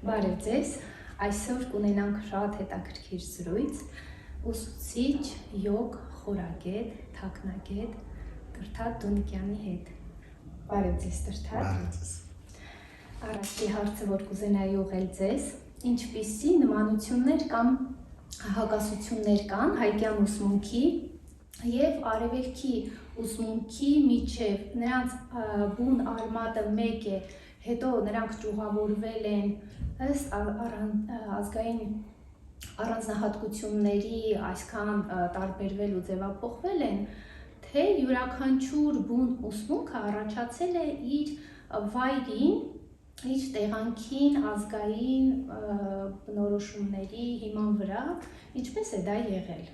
Բարև ձեզ, այսօր կունենանք շատ հետաքրքիր զրույց ուսուցիչ, յոգ, խորագետ, թաքնագետ Տրթատ Դոնիկյանի հետ։ Բարև ձեզ Տրթատ։ Բարև ձեզ։ Առաջի հարցը, որ կուզենայի ուղղել ձեզ, ինչպիսի նմանություններ կամ հակասություններ կան հայկյան ուսմունքի և արևելքի ուսմունքի միջև, նրանց բուն արմատը մեկ է, հետո նրանք ճյուղավորվել են ըստ ազգային առանձնահատկությունների այսքան տարբերվել ու ձևափոխվել են, թե յուրաքանչյուր բուն ուսմունքը առաջացել է իր վայրին, իր տեղանքին, ազգային բնորոշումների հիման վրա, ինչպես է դա եղել։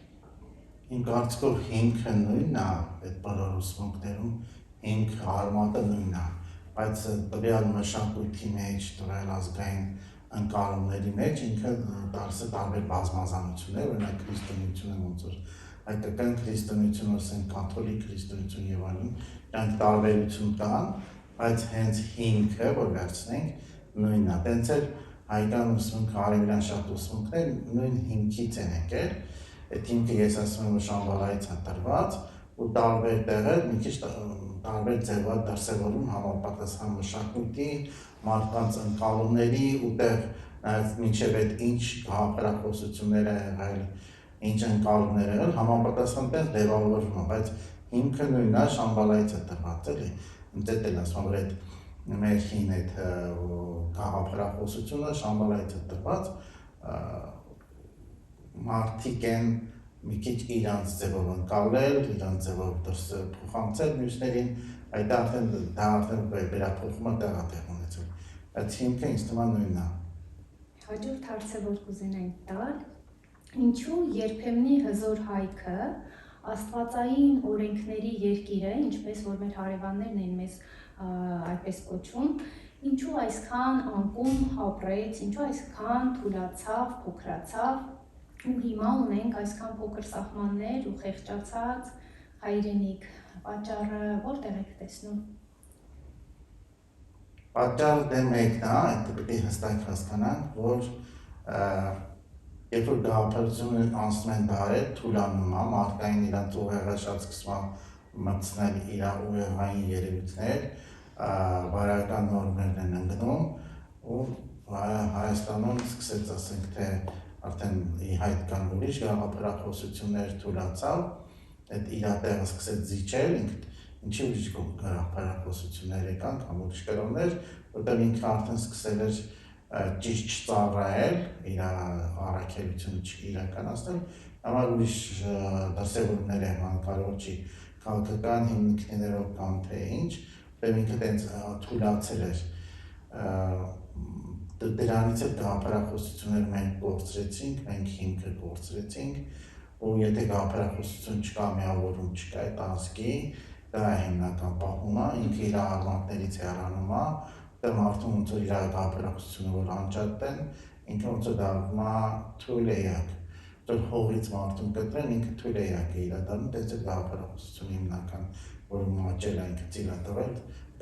Իմ կարծիքով հիմքը նույնն է, այդ բոլոր ուսմունքներում հիմքը արմատը նույնն է, բայց տվյալ մշակույթի մեջ, տվյալ ազգային ընկալումների մեջ ինքը տալիս է տարբեր բազմազանություններ, օրինակ քրիստոնեությունը ոնց որ հայկական քրիստոնեություն, ասենք կաթոլիկ քրիստոնեություն եւ այլն, դրանք տարբերություն կան, բայց հենց հիմքը, որ վերցնենք, նույնն է։ Տենց էլ հայկական ուսմունքը, արևելյան շատ ուսմունքներ նույն հիմքից են եկել։ Այդ հիմքը ես ասում եմ, որ Շամբալայից է տրված ու տարբեր տեղեր մի քիչ տարբեր ձևով դրսևորում համապատասխան մշակույթի, մարդկանց ընկալումների ու տեղ նայած մինչև այդ ինչ հաղորդակցություններ է եղել, ինչ ընկալումներ եղել, համապատասխան տեղ ձևավորվում է, բայց հիմքը նույնն է, Շամբալայից է տրված, էլի։ Դե էլ ասում որ այդ մեր հին այդ հաղորդակցությունը Շամբալայից է տրված, մարդիկ են մի քիչ իրանց ձևով ընկալել, իրանց ձևով փոխանցել մյուսներին, այդ արդեն վերափոխումը տեղատեղ ունեցել, բայց հիմքը ինձ թվում է նույնն է։ Հաջորդ հարցը, որ կուզենայինք տալ, ինչու երբեմնի հզոր հայքը աստվածային օրենքների երկիր է, ինչպես որ մեր հարևաններն են մեզ այդպես կոչում, ինչու այսքան անկում ապրեց, ինչու այսքան թուլացավ, փոքրացավ ու հիմա ունենք այսքան փոքր սահմաններ ու խեղճացած հայրենիք, պատճառը որտեղ եք տեսնում։ Պատճառը դե մեկն է, այդ պետք է հստակ հասկանանք, որ երբ որ գաղափարությունը անցնում են դարեր, թուլանում է, մարդկային իրանց ուղեղը շատ սկսում է մտցնել իր ուղեղային երևույթներ, բարոյական նորմերն են ընկնում ու Հայաստանում սկսեց ասենք թե արդեն ի հայտ կան ուրիշ գաղափարախոսություններ թուլացավ, այդ իր տեղը սկսեց զիջել, ինչի ուրիշ գաղափարախոսություններ եկան կամ ուրիշ կրոններ, որտեղ ինքը արդեն սկսել էր ճիշտ չծառայել, իր առաքելությունը չիրականացնել, համար ուրիշ դրսևորումներ են կարող չի քաղաքական հիմքներով կամ թե ինչ, որտեղ ինքը տենց թուլացել էր, դրանից էլ գաղափարախոսություններ մենք կորցրեցինք, մենք հիմքը կորցրեցինք ու եթե գաղափարախոսություն չկա, միավորում չկա այդ ազգի, դա է հիմնական պահումը, ինքը իր արմատներից հեռանում է, դե մարդուն ոնց որ իր գաղափարախոսությունը որ անջատեն, ինքը ոնց որ դառնում է թույլ էակ, որ հողից մարդուն կտրեն, ինքը թույլ էակ է իրադառնում, դες էլ գաղափարախոսությունը հիմնական, որ մաճել է ինքը ծիլա տվել,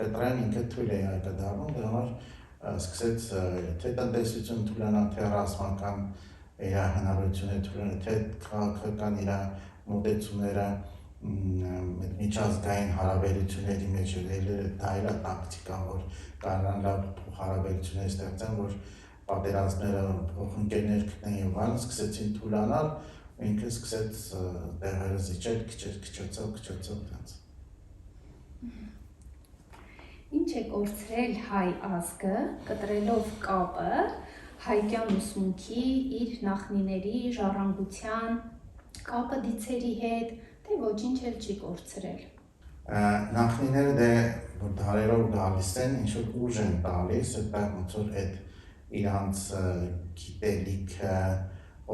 կտրեն ինքը թույլ էակ է դառնում, դրա համար սկսեց թե տնտեսություն թուլանա, թե ռազմական իր հնարավորությունները թուլանա, թե քաղաքական իր մոտեցումները միջազգային հարաբերությունների մեջ դա էլ է տակտիկա, որ կարողան լավ հարաբերություններ ստեղծեն, որ պատերազմները փոխընկերներ գտնեն եւ այլն, սկսեցին թուլանալ, ինքը սկսեց տեղերը զիջել, քչացավ դրանց։ Ինչ է կորցրել հայ ազգը, կտրելով կապը հայկյան ուսմունքի, իր նախնիների, ժառանգության, կապը դիցերի հետ, թե ոչինչ էլ չի կորցրել։ Նախնիները դե որ դարերով գալիս են, ինչ որ ուժ են տալիս, այդտեղ ոնց որ այդ իրանց գիտելիքը,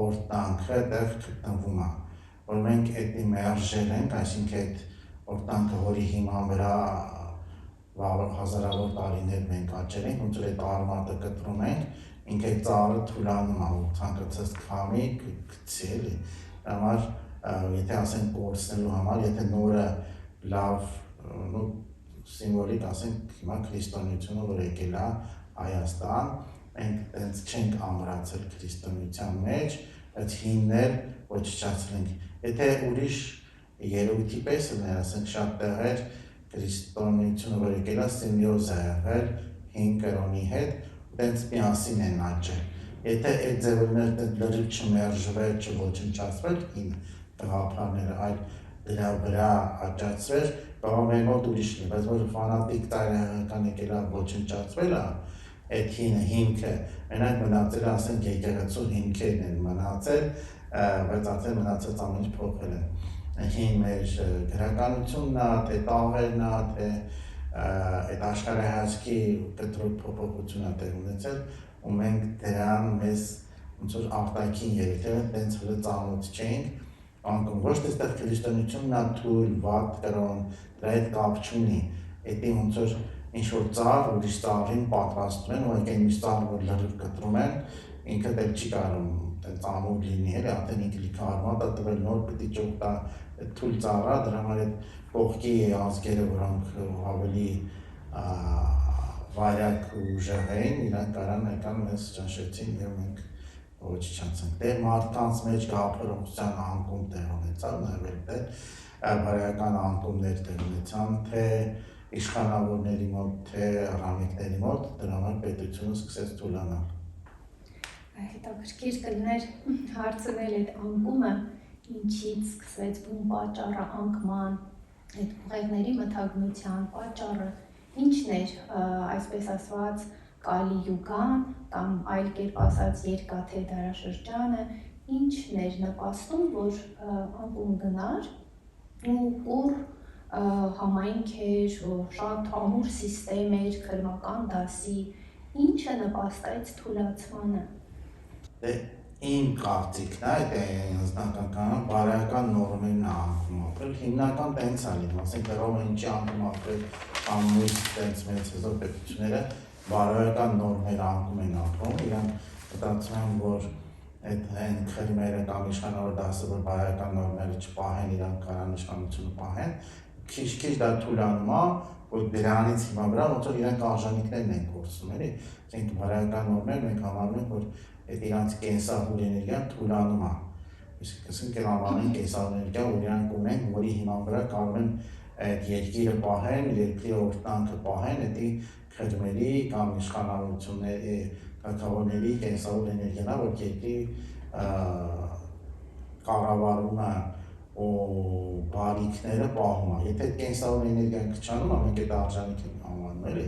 օրտանքը այդտեղ գտնվում է, որ մենք այդ մերժել ենք, այսինքն այդ օրտանքը, որի հիման վրա հազարավոր տարիներ մենք աճել ենք, ոնց որ այդ արմատը կտրում ենք, ինքը այդ ծառը թուլանում է, ու ցանկացած քամի գցի էլի, համար եթե ասենք կորցնելու համար, եթե նորը լավ սիմվոլիկ ասենք հիմա քրիստոնեությունը որ եկել է Հայաստան, մենք տենց չենք ամրացել քրիստոնեության մեջ, բայց հիմներ ոչնչացրել ենք։ Եթե ուրիշ երևույթի պես լիներ, ասենք շատ տեղեր քրիստոնեությունը որ եկել է սիմբիոզ է եղել հին կրոնի հետ, դենց միասին են աճել։ Եթե այդ ձևերներ լրիվ չմերժվեր, չոչնչացվեր հին գաղափարները, այլ դրա վրա աճացվեր, կարող մեր մոտ ուրիշ լինի, բայց որ ֆանատիկ տարիական եկել է ոչնչացվել է, այդ հիմքը, մենակ մնացել է, ասենք եկեղեցու հիմքերն են մնացել, բայց արդեն մնացած ամեն ինչ փոխվել է։ Հին մեր գրականությունն է, թե տաղերն է, թե այդ աշխարհայացքի կտրուկ փոփոխությունն է տեղ ունեցել, ու մենք դրան մեզ ոնց որ արտաքին երևույթները տենց հենց ծանոթ չենք, անկում ոչ թե այդտեղ քրիստոնեությունն է թույլ, վատ կրոն, դրա հետ կապ չունի, դա ոնց որ ինչ-որ ծառ, ուրիշ ծառին պատրաստում են, ու այն միշտ ծառը որ լրիվ կտրում են, ինքը դեռ չի կարող տենց ամուր լինի, էլի, արդեն ինքը լիքը արմատ է տվել, նոր պիտի ճոխ տա թույլ ծառա, դրա համար այդ կողքի ազգերը, որոնք ավելի վարյակ ու ուժեղ էին, իրանք կարան եկան մեզ ճնշեցին և մենք ոչնչացանք։ Դե մարդկանց մեջ գաղափարախոսության անկում տեղ ունեցավ, նաև էլ բարոյական անկումներ տեղ ունեցան, թե իշխանավորների մոտ, թե առամիկների մոտ, դրա համար պետությունը սկսեց թուլանալ։ Հետաքրքիր կլիներ հարցնել այդ անկումը, ինչից սկսվեց, ում պատճառը անկման, այդ ուղեղների մթագնության պատճառը, ինչն էր, այսպես ասված, Կալի Յուգան կամ այլ կերպ ասած երկաթե դարաշրջանը, ինչն էր նպաստում, որ անկում գնար ու ուր համայնքեր, շատ ամուր սիստեմ էր, քրմական դասի, ինչը նպաստեց թուլացմանը։ Իմ կարծիքն է, այդ անձնական բարոյական նորմերն է անկում ապրել, հիմնական տենց է լինում, ասենք Ռոմը ինչի անկում ապրել ամույս տենց մեծ հզոր պետությունները բարոյական նորմեր անկում են ապրում, իրանք մտածում են, որ այդ քրմերը կամ իշխանավոր դասը, որ բարոյական նորմերը չպահեն, իրանք կարան իշխանությունը պահեն, քիչ-քիչ դա թուլանում է, որ դրանից հիմա վրա ոնց որ իրանք արժանինքներն են կորցնում, էլի, ասենք բարոյական նորմեր մենք համարում ենք, որ այդ իրանց կենսահուր էներգիան թուլանում է, այսինքն անվանում կենսահուր էներգիա, որ իրանք ունեն, որի հիման վրա կարող են այդ երկիրը պահեն, երկրի օրտնանքը պահեն, դա քրմերի կամ իշխանավորությունների, քաղաքավորների կենսահուր էներգիան է, որ երկրի կառավարումը ու բարիքները պահում է, եթե կենսահուր էներգիան քչանում է, մենք այդ արժանիք ենք անվանում, էլի,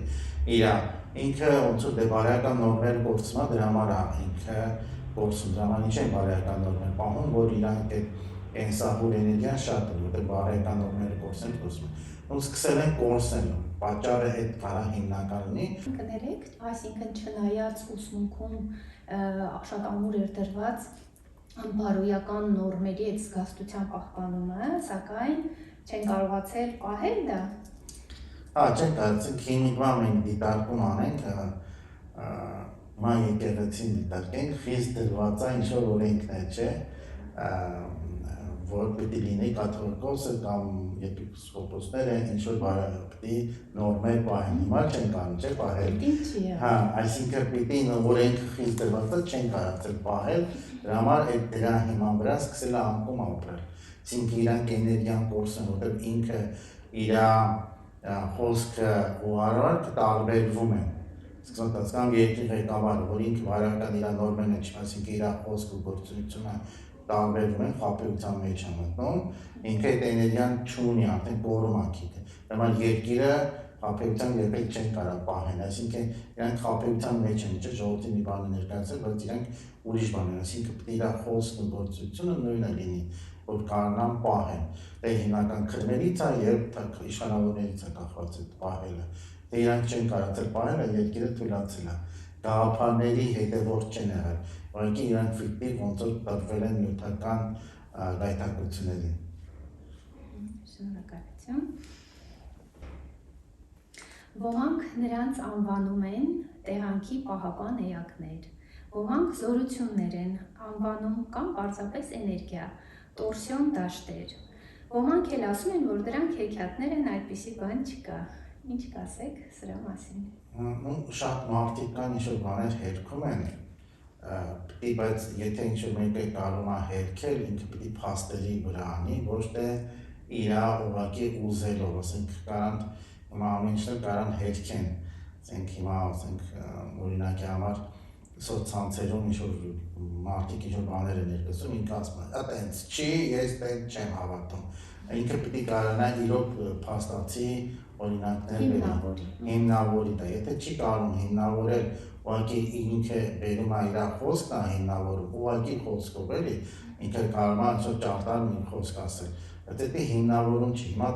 ինքը ոնց որ դե բարոյական նորմերը կորցնում է, դրա համար է ինքը կորցնում, դրա համար ինչ են բարոյական նորմեր պահում, որ իրանք այդ կենսահուր էներգիան շատ է, որտեղ բարոյական նորմերը կորցնեն, կորցնում են, ու սկսել են կորցնել, պատճառը այդ կարա հիմնական լինի։ Կներեք, այսինքն չնայած ուսմունքում շատ ամուր էր դրված բարոյական նորմերի այդ զգաստության պահպանումը, սակայն չեն կարողացել պահել դա։ Չեն կարծենք հիմիկվա մենք դիտարկում անենք, մա եկեղեցին դիտարկենք, խիստ դրված է ինչ-որ օրենքներ, չէ, որ պիտի լինի կաթողիկոսը կամ եպիսկոպոսները ինչ-որ պիտի նորմեր պահեն, հիմա չեն կարող, չէ, պահել։ Այսինքն պիտի օրենքը խիստ դրված է, չեն կարողացել պահել, դրա համար դրա հիման վրա սկսել է անկում ապրել։ Այսինքն իրանք էներգիան կորցնում, որտեղ ինքը իր խոսքը ու արարքը տարբերվում են։ Սկսած կամ երկրի ղեկավարը, որ ինքը բարոյական իր նորմերն է, այսինքն իր խոսքը ու գործունեությունը տարբերվում են, խաբեության մեջ է մտնում, ինքը այդ էներգիան չունի, արդեն կորում է գիտի։ Դրա համար երկիրը խաբեության երբեք չեն կարող պահեն, այսինքն իրանք խաբեության մեջ են, չէ, ժողովրդի մի բան ներկայացել, բայց իրանք ուրիշ բան են, այսինքն պետք է իր խոսքն ու գործունեությունը նույնը լինի, որ կարողանան պահեն։ Դա հիմնական քրմերից է եւ իշխանավորներից է կախված այդ պահելը։ Դե իրանք չեն կարողացել պահել, երկիրը թույլատրել է։ Գաղափարների հետևորդ չեն եղել, ուղղակի իրանք ֆիկտիվ ոնց որ տրվել են նյութական գայթակղություններին։ Շնորհակալություն։ Ոմանք նրանց անվանում են տեղանքի պահապան էակներ, ոմանք զորություններ են անվանում կամ պարզապես էներգիա, տորսիոն դաշտեր, ոմանք էլ ասում են, որ դրանք հեքիաթներ են, այդպիսի բան չկա։ Ինչ կասեք սրա մասին։ Շատ մարդիկ կան, ինչ-որ բաներ հերքում են, Պիտի բայց եթե ինչ-որ մեկը կարող է հերքել, ինքը պիտի փաստերի վրա անի, ոչ թե իրա ուղղակի ուզելով, ասենք կարան հիմա ամեն ինչը կարան հերքեն, ասենք հիմա ասենք օրինակի համար սոցցանցերում ինչ-որ մարդիկ ինչ-որ բաներ են ներկայացնում, ինքը ասում է, «Այդպես չի, ես դեռ չեմ հավատում»։ Ինքը պիտի կարողանա իրոք փաստացի օրինակներ հիմնավորի դա, եթե չի կարող հիմնավորել, ուղղակի ինքը բերում է իր խոսքն է հիմնավորում, ուղղակի խոսքով էլի, ինքը կարող է ինչ-որ ճարտար մի խոսք ասել, բայց դա հիմնավորում չի, հիմա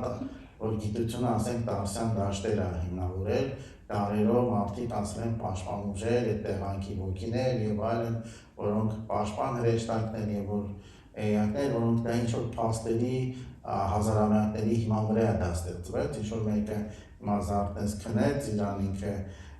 որ գիտությունը ասենք Տարսյան դաշտեր է հիմնավորել, դարերով մարդիկ ասել են պաշտպան ուժեր, այդ տեղանքի ոգիներ եւ այլն, որոնք պաշտպան հրեշտակներ եւ որ էակներ, որոնք դա ինչ-որ փաստերի հազարամյակների հիման վրա է դա ստեղծվել, ինչ-որ մեկը հիմա զարթնես քնեց, իրան ինքը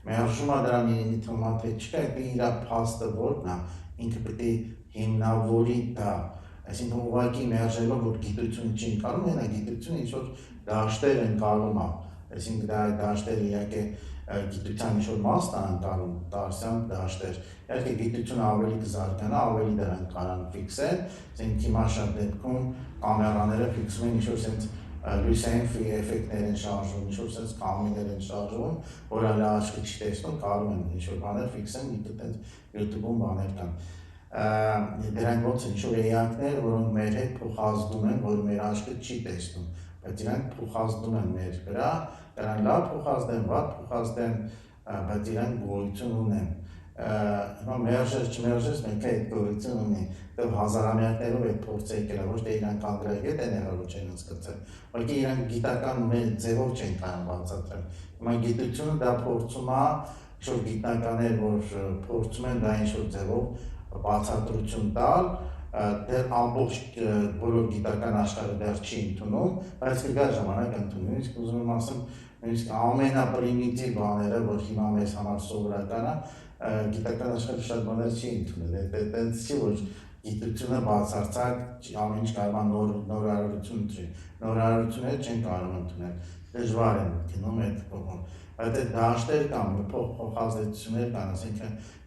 մերժում է դրան իրենի թվում է թե չկա, դա իրա փաստը որն է, ինքը պետք է հիմնավորի դա, այսինքն ուղղակի մերժելով որ գիտություն չի ընկալում, հենա գիտությունը ինչ-որ դաշտեր ընկալում է, այսինքն դա դաշտերը իհարկե գիտության ինչ-որ մասն է ընկալում, Տարսյան դաշտեր, իհարկե գիտությունը ավելի կզարգանա, ավելի դրան կարան ֆիքսեն, ասենք հիմա շատ դեպքում կամերաները ֆիքսում են ինչ-որ սենց լույսային էֆեկտներ են շարժվում, ինչ-որ սենց կամիներ են շարժվում, որ այլ աչքը չի տեսնում, կարող են ինչ-որ բաներ ֆիքսեն, ինքը տենց YouTube-ում բաներ կան։ Դրանք ոնց են ինչ-որ էակներ, որոնք մեր հետ փոխազդում են, որ մեր աչքը չի տեսնում, բայց իրանք փոխազդում են մեր վրա, դրանք լավ փոխազդեն, վատ փոխազդեն, բայց իրանք գոյություն ունեն։ Հիմա մերժես, չմերժես, մենք այդ գոյություն ունի, դեռ հազարամյակներով այդ փորձը եկել է, ոչ թե իրանք անգրագետ են եղել, ոչ են հասկացել, ուղղակի իրանք գիտական ձևով չեն կարող բացատրել։ Հիմա գիտությունը դա փորձում է, ինչ-որ գիտնականներ, որ փորձում են դա ինչ-որ ձևով բացատրություն տալ, դեռ ամբողջ բոլոր գիտական աշխարհը դեռ չի ընդունում, բայց կգա ժամանակ ընդունում, իսկ ուզում եմ ասեմ, նույնիսկ ամենապրիմիտիվ բաները, որ հիմա մեզ համար սովորական է, գիտական աշխարհը շատ բաներ չի ընդունել, այդպես չի, որ գիտությունը բացարձակ ամեն ինչ կարող է նոր արարություն չի, նոր արարությունները չեն կարող ընդունել, դժվար են գնում այդ կողմով, բայց այդ դաշտեր կան, փոխազդեցություններ կան, ասենք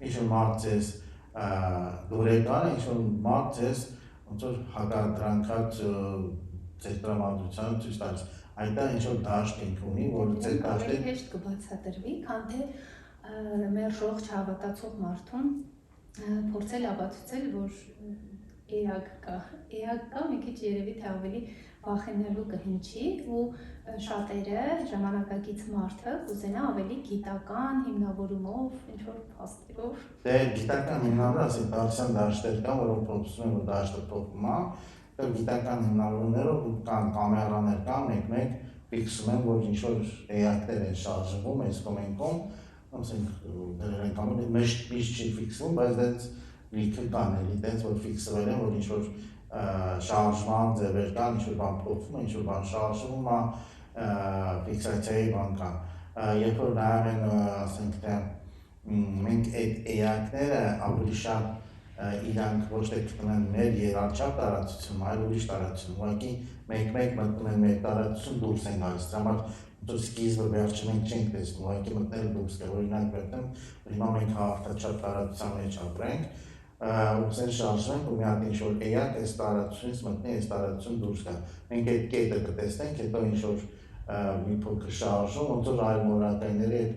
ինչ-որ մարդ ձեզ դուրեկան է, ինչ-որ մարդ ձեզ ոնց որ հակադրանքած ձեր տրամադրությանը ցույց տալիս, այդ է ինչ-որ դաշտ ունի, որ ձեր դաշտը հեշտ կբացատրվի, քան թե մեր շողջ հավատացող մարդուն փորձել ապացուցել, որ էակ կա, մի քիչ երևի թե ավելի վախենալու կհնչի ու շատերը ժամանակակից մարդը կուզենա ավելի գիտական հիմնավորումով, ինչ-որ փաստերով։ Դե գիտական հիմնավորում, ասենք Տարսյան դաշտեր կան, որոնք փոխում են, որ դաշտը փոխում է, դե գիտական հիմնավորումներով կան կամերաներ կան, մեկ-մեկ ֆիքսում են, որ ինչ-որ էակներ են շարժվում, այս կոմենքում, ասենք դրել են կամեն, միշտ չի ֆիքսվում, բայց դենց լիքը կան էլի, դենց որ ֆիքսվել են, որ ինչ-որ շարժման ձևեր կան, ինչ-որ բան փոխվում է, ինչ-որ բան շարժվում է, ֆիքսացիայի բան կան։ Երբ որ նայում են, ասենք թե մենք այդ էակները ավելի շատ իրանք ոչ թե գտնում են մեր երաչափ տարածություն, այլ ուրիշ տարածություն, ուղղակի մեկ-մեկ մտնում են մեր տարածություն դուրս են գալիս, դրա համար ոնց սկիզբը վերջը մենք չենք տեսնում, ուղղակի մտնել դուրս գա, օրինակ վերցնեմ, հիմա մենք հաղորդաչափ տարածության մեջ ապրենք, ուսեն շարժենք ու մի հատ ինչ-որ էակ այս տարածությունից մտնի այս տարածություն դուրս գա։ Մենք այդ կետը կտեսնենք, հետո ինչ-որ մի փոքր շարժում, ոնց որ այլ մորակայինների այդ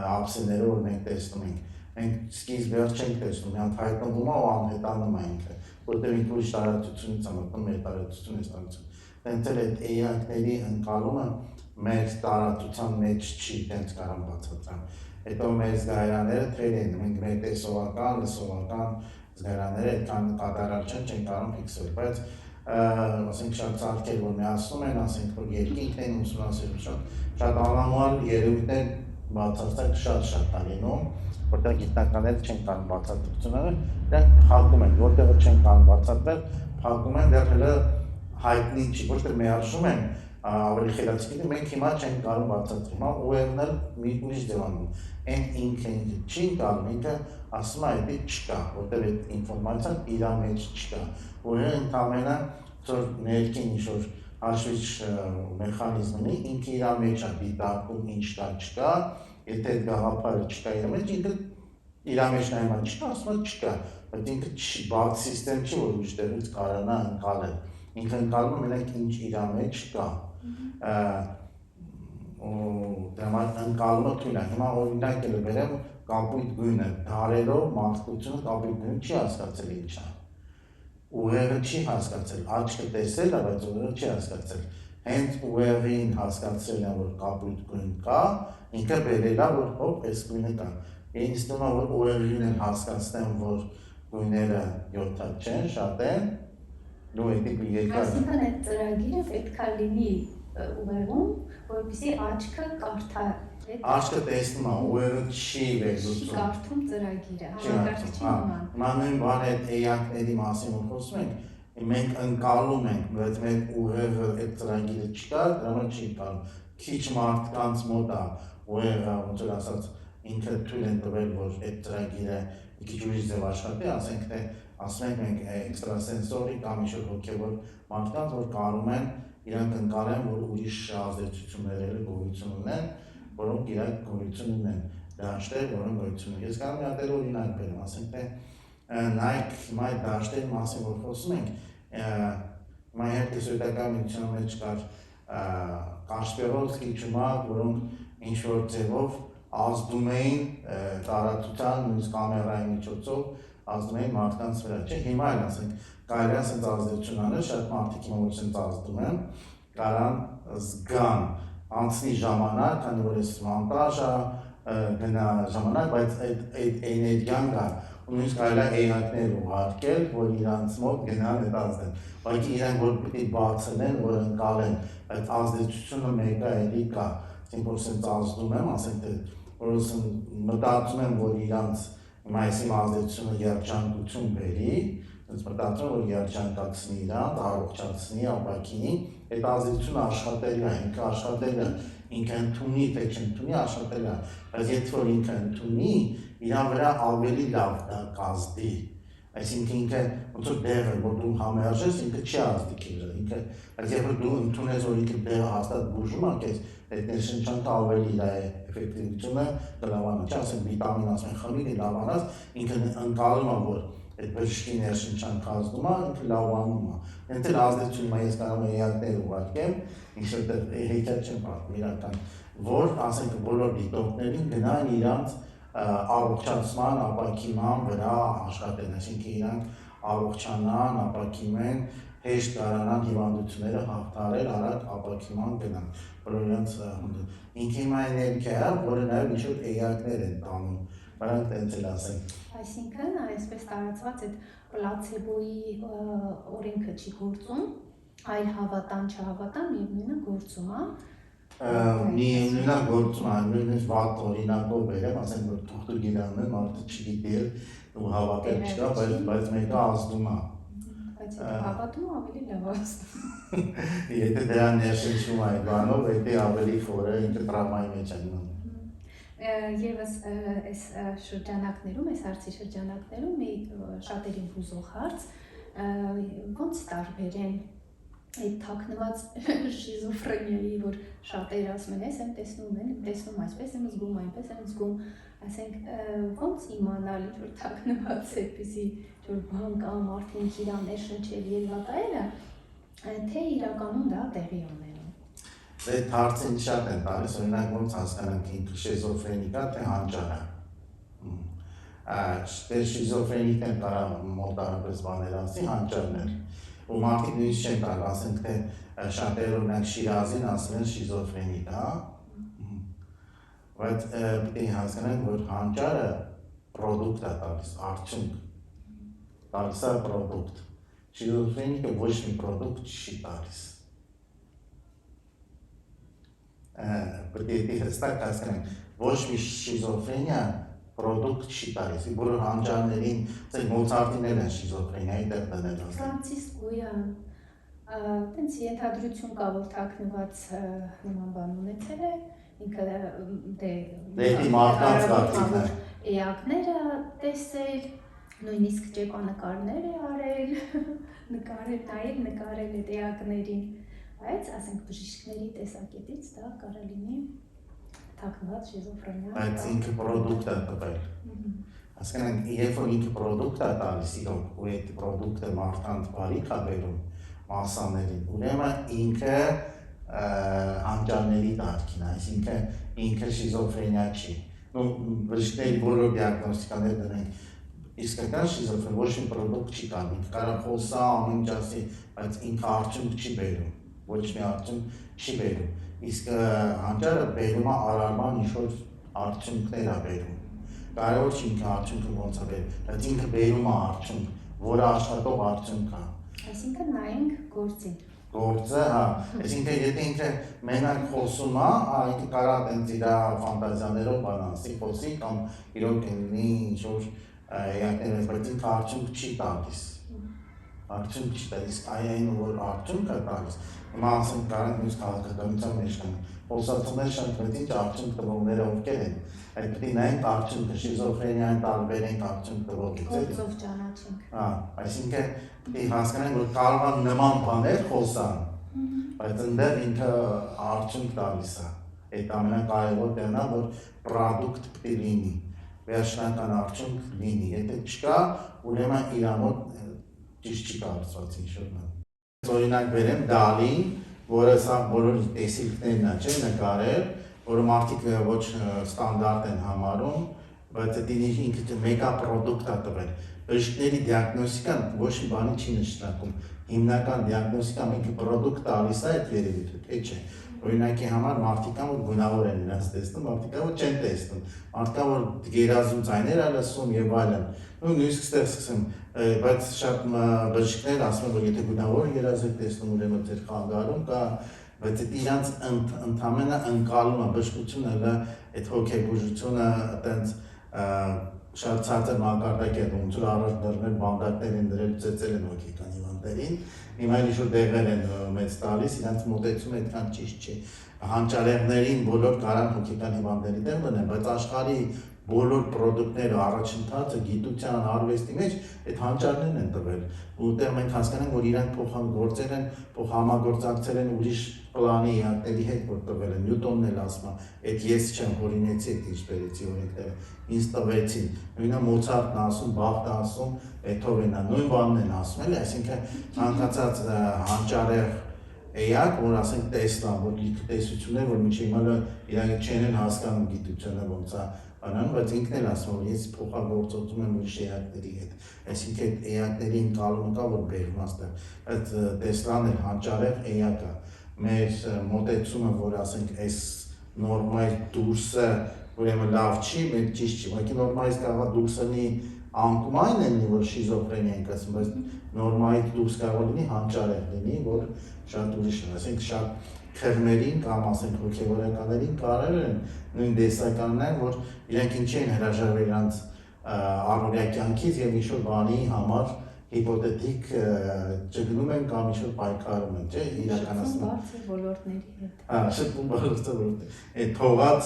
ափսիները, որ մենք տեսնում ենք։ Մենք սկիզբ վերջ չենք տեսնում, մի հատ հայտնվում է ու անհետանում է ինքը, որտեղ ինքը ուրիշ տարածությունից է մտնում, մեր տարածությունից տարածություն։ Տենց էլ այդ էակների ընկալումը մեր տարածության մեջ չի, տենց կարան բացատրեմ։ Հետո մեր զգայարանները թեր են, մենք մեր տեսողական, լսողական զգայարանները այդքան կատարյալ չեն կարող ֆիքսվել, բայց ասենք շատ ծալքեր, որ միացնում են, ասենք որ երկինքն են ուսումնասիրում, շատ անհամար երևույթներ բացարձակ շատ է լինում, որտեղ գիտնականները չեն կարող բացատրությունները, դրանք փակում են, որտեղ չեն կարող բացատրել, փակում են, դեռ հələ հայտնի չի, ոչ թե մերժում են, ավելի խելացի մենք հիմա չենք կարող բացատրել, հիմա ուղերն էլ մի ուրիշ ձևանում, այն ինքը չի կարող, ինքը ասում է այդի չկա, որտեղ այդ ինֆորմացիան իրա մեջ չկա, ուղերը ընդամենը ծոր ներքին ինչ-որ հաշվիչ մեխանիզմնի, ինքը իրա մեջ է դիտարկում ինչ կա չկա, եթե այդ գաղափարը չկա իրա մեջ, ինքը իր մեջ նայում է, չկա, ասում է չկա, բայց ինքը բաց սիստեմ չի, որ ուրիշ տեղից կարողանա ընկալել։ Ինքը ընկալում է մենակ ինչ իր մեջ կա։ Դրա ընկալումը թույլ է։ Հիմա օրինակ էլ բերեմ կապույտ գույնը, դարերով մարդկությունը կապույտ գույնը չի հասկացել ինչ է։ Ուղեղը չի հասկացել, աչքը տեսել է, բայց ուղեղը չի հասկացել։ Հենց ուղեղին հասկացել է, որ կապույտ գույն կա, ինքը բերել է, որ հոպ, այս գույնը կա։ Ինձ թվում է, որ ուղեղին են հասկացնեմ, որ գույները 7 չեն, շատ են, դու էդի երկար։ Այսինքն այդ ծրագիրը պետք է լինի ուղեղում, որպեսզի աչքը կարդա։ Աչքը տեսնում է, ուղեղը չի վերլուծում։ Չի կարդում ծրագիրը, համակարգչի նման։ Հիմա նույն բանը այդ էակների մասին որ խոսում ենք, մենք ընկալում ենք, բայց մեր ուղեղը այդ ծրագիրը չկա, դրա համար չի ընկալում։ Քիչ մարդկանց մոտ է ուղեղը, ոնց որ ասած, ինքը թույլ են տվել, որ այդ ծրագիրը մի քիչ ուրիշ ձև աշխատի, ասենք թե ասում ենք մենք էքստրասենսորի կամ ինչ-որ հոգևոր մարդկանց, որ կարող են իրանք ընկալեն, որ ուրիշ ազդեցություններ գոյություն ունեն, որոնք իրանք գոյություն ունեն, դաշտեր, որոնք գոյություն ունեն։ Ես կարող եմ մի հատ օրինակ բերեմ, ասենք թե նայեք հիմա այդ դաշտերի մասին որ խոսում ենք, հիմա իհարկե սովետական միության մեջ կար Կասպերովսկի, Չումակ, որոնք ինչ-որ ձևով ազդում էին տարածության, նույնիսկ կամերայի միջոցով ազդում էին մարդկանց վրա, չէ՞, հիմա էլ ասենք, կարելի է ասենց ազդեցություն անել, շատ մարդիկ հիմա որ ասենց ազդում են, կարան զգան, անցնի ժամանակ, քանի որ այս մոնտաժը գնա ժամանակ, բայց այդ էներգիան կա, նույնիսկ կարելի է էակներ ուղարկել, որ իրանց մոտ գնան այդ ազդեն, բայց իրանք որ պիտի բացնեն, որ ընկալեն, բայց ազդեցությունը մեկը էլի կա, ասենք որ ասենց ազդում եմ, ասենք թե որ մտածում եմ, որ իրանց հիմա այսիմ ազդեցությունը երջանկություն բերի, ասենց մտածում եմ, որ երջանկացնի իրանց, առողջացնի, ապակինի, այդ ազդեցությունը աշխատել է, ինքը աշխատել է, ինքը ընդունի, թե չընդունի աշխատել է, բայց եթե որ ինքը ընդունի, իրան վրա ավելի լավ դա կազդի, այսինքն ինքը ոնց որ դեղը, որ դու համերժես, ինքը չի ազդի քեզ վրա, ինքը, բայց երբ որ դու ընդունես, որ ինքը դեղը հաստատ բուժում է քեզ, այդ ներշնչանքը ավելի իր էֆեկտիվությունը կլավանա, չի ասենք վիտամին ասում են խմի, լավանաս, ինքը ընկալում է, որ այդ բժշկի ներշնչանքը ազդում է, ինքը լավանում է, հենց էլ ազդեցություն ես կարող եմ էակներ ուղարկեմ, ինչ-որ հետյալ չեմ պատմում իրական, որ ասենք բոլոր դիտորդներին գնան իրանց առողջացման, ապակիման վրա աշխատեն, այսինքն իրանք առողջանան, ապակիմեն, հեշտ կարողանան հիվանդությունները հաղթահարել, արագ ապակիման գնան, որ իրանց ինքը հիմա էներգիա է, որը նաև ինչ-որ էակներ են տանում, նրանք տենց էլ ասենք։ Այսինքն, այսպես տարածված այդ պլացեբոյի օրենքը չի գործում, այլ հավատան, չհավատան, միևնույնը գործում է։ Միևնույնը գործում է, նույնիսկ վատ օրինակով բերեմ, ասենք որ թուղթը գիրանում են, մարդը չգիտի ու հավատել չկա, բայց մեկը ազդում է։ Բայց հավատում ավելի լավ ազդում։ Եթե դրան ներշնչում է բանով, դա ավելի խորը ինքը տրավմայի մեջ է մնում։ Եվս այս շրջանակներում, այս հարցի շրջանակներում մի շատերին հուզող հարց, ոնց տարբերեն այդ թաքնված շիզոֆրենիայի, որ շատերը ասում են, ես եմ տեսնում, այսպես եմ զգում, այնպես եմ զգում, ասենք ոնց իմանալ, որ թաքնված է, այդպիսի որ բան կա, մարդին իրան ներշնչել եւ վատայելը, թե իրականում դա տեղի ունենում։ Այդ հարցին շատ են տալիս, օրինակ ոնց հասկանանք ինքը շիզոֆրենիկա, թե հանճար է։ Դե շիզոֆրենիկն կարող մոտարապես բաներ ասի, հանճարն է։ Ու մարդիկ նույնիսկ չեն տալ, ասենք թե շատերը օրինակ Շիրազին ասում են շիզոֆրենիկա, բայց պիտի հասկանանք, որ հանճարը պրոդուկտ է տալիս, արդյունք, տալիս է պրոդուկտ։ Շիզոֆրենիկը ոչ մի պրոդուկտ չի տալիս։ Պիտի հստակ հասկանանք, ոչ մի շիզոֆրենիա պրոդուկտ չի տալիս, բոլոր հանճարներին, Մոցարտին են շիզոֆրենիայի տեղ դնել։ Ֆրանցիսկ Գոյան, տենց ենթադրություն կա, որ թաքնված նման բան ունեցել է, ինքը դեպի մարդկանց կարծիքն է։ Էակները տեսել, նույնիսկ ճեպանկարներ է արել, նկարել այդ էակներին, բայց ասենք բժիշկների տեսակետից դա կարող լինի թաքնված շիզոֆրենիա։ Բայց ինքը պրոդուկտ է տվել։ հասկանանք, երբ որ ինքը պրոդուկտ է տալիս իրոք, ու այդ պրոդուկտը մարդկանց բարիք է բերում մասաներին, ուրեմն ինքը հանճարների դարքին, այսինքն ինքը շիզոֆրենիա չի։ Բժիշկների բոլոր դիագնոստիկաներ դրանք իսկական շիզոֆրեն ոչ մի պրոդուկտ չի տալի, ինքը կարող խոսա, ամեն ինչ ասի, բայց ինքը արդյունք չի բերում, ոչ մի արդյունք չի բերում։ Իսկ հանճարը բերում է արարման ինչ-որ արդյունքներ է բերում։ Կարևոր չի ինքը արդյունքը ոնց է բերում, բայց ինքը բերում է արդյունք, որը աշխատող արդյունք է։ Այսինքն նայենք գործին։ Գործը, հա, այսինքն եթե ինքը մենակ խոսում է, ինքը կարող է տենց իր ֆանտազիաներով բան ասի, խոսի կամ իրոք լինի ինչ-որ էակներ, բայց ինքը արդյունք չի տալիս։ Արդյունք չի տալիս, այն որ արդյունք է տալիս, հիմա ասենք կարող ենք մյուս քաղաքականության մեջ գանք, խոսացումներ շատ մեծ ինչ արդյունք տվողները ովքեր են, այդ պետք է նայենք արդյունքը, շիզոֆրենիային տարբերենք արդյունք տվողից, էլի։ Գործով ճանաչենք։ Հա, այսինքն պետք է հասկանանք, որ կարող է նման բաներ խոսան, բայց ընդդեմ ինքը արդյունք տալիս է։ Այդ ամենակարևոր բանն է, որ պրոդուկտ պետք է լինի, վերջնական արդյունք լինի, եթե չկա, ուրեմն իր մոտ ճիշտ չի կառուցված ինչ-որ բան։ Օրինակ բերեմ Դալին, որը սա բոլոր տեսիլքներն է, չէ՞, նկարել, որը մարդիկ ոչ ստանդարտ են համարում, բայց դա ինքը մեգա պրոդուկտ է տվել։ Բժիշկների դիագնոստիկան ոչ մի բանի չի նշանակում։ Հիմնական դիագնոստիկան ինքը պրոդուկտ տալիս է, այդ երևույթը, թե չէ։ Օրինակի համար մարդիկ կան, որ գունավոր են նրանց տեսնում, մարդիկ կան, որ չեն տեսնում, մարդիկ կան, որ գերազում ձայներ են լսում եւ այլն։ Նույնիսկ ստեղ սկսեմ, բայց շատ բժիշկներ ասում են, որ եթե գունավոր երազ եք տեսնում, ուրեմն ձեր խանգարում կա, բայց այդ իրանց ընդամենը ընկալումը, բժշկությունը, այդ հոգեբուժությունը այտենց շատ ցածր մակարդակ է, ոնց որ առաջ դեռներ բանդակներ են դրել, ծեծել են հոգեկան հիվանդներին, հիմա ինչ-որ դեղեր են մեծ տալիս, իրանց մոտեցումը այդքան ճիշտ չի։ Հանճարեղներին բոլոր կարան հոգեկան հիվանդների դեմ լինեն, բայց աշխարհի բոլոր պրոդուկտները առաջընթացը գիտության արվեստի մեջ այդ հանճարներն են տվել, որտեղ մենք հասկանանք, որ իրանք փոխհամագործել են, փոխհամագործակցել են ուրիշ պլանի էակների հետ, որ տվել են, Նյուտոնն էլ ասում է, այդ ես չեմ, հորինեցի այդ ինչ բերեցի օրենքները, ինձ տվեցին, նույնը Մոցարտն ասում, Բախտը ասում, Բեթհովենը, նույն բանն են ասում, էլի, այսինքն ցանկացած հանճարեղ էակ, որ ասենք Տեսլա, որ լիքտեսություններ, որ մինչև հիմա իրանք չեն հասկանում գիտությունը ոնց է բանան, բայց ինքն էլ ասում, որ ես փոխագործում եմ ուրիշ էակների հետ, այսինքն այդ էակների ընկալումը կա, որ բերում աստեղ, այդ Տեսլան էլ հանճարեղ էակ է, մեր մոտեցումը, որ ասենք այս նորմալ դուրսը, ուրեմն լավ չի, մեր ճիշտ չի, ուղղակի նորմալից կարող է դուրս լինի անկում այն լինի, որ շիզոֆրենիա ենք ասում, բայց նորմալից դուրս կարող լինի հանճարեղ լինի, որ շատ ուրիշ է, ասենք շատ քրմերին կամ ասենք հոգևորականներին կարել են նույն դեսականներ, որ իրենք ինչի են հրաժարվել իրանց առօրյա կյանքից եւ ինչ-որ բանի համար հիպոթետիկ ճգնում են կամ ինչ-որ պայքարում են, չէ՞, իրականացնում։ Բարձր ոլորտների հետ։ Հա, շփում բարձր ոլորտներ։ Այդ թողած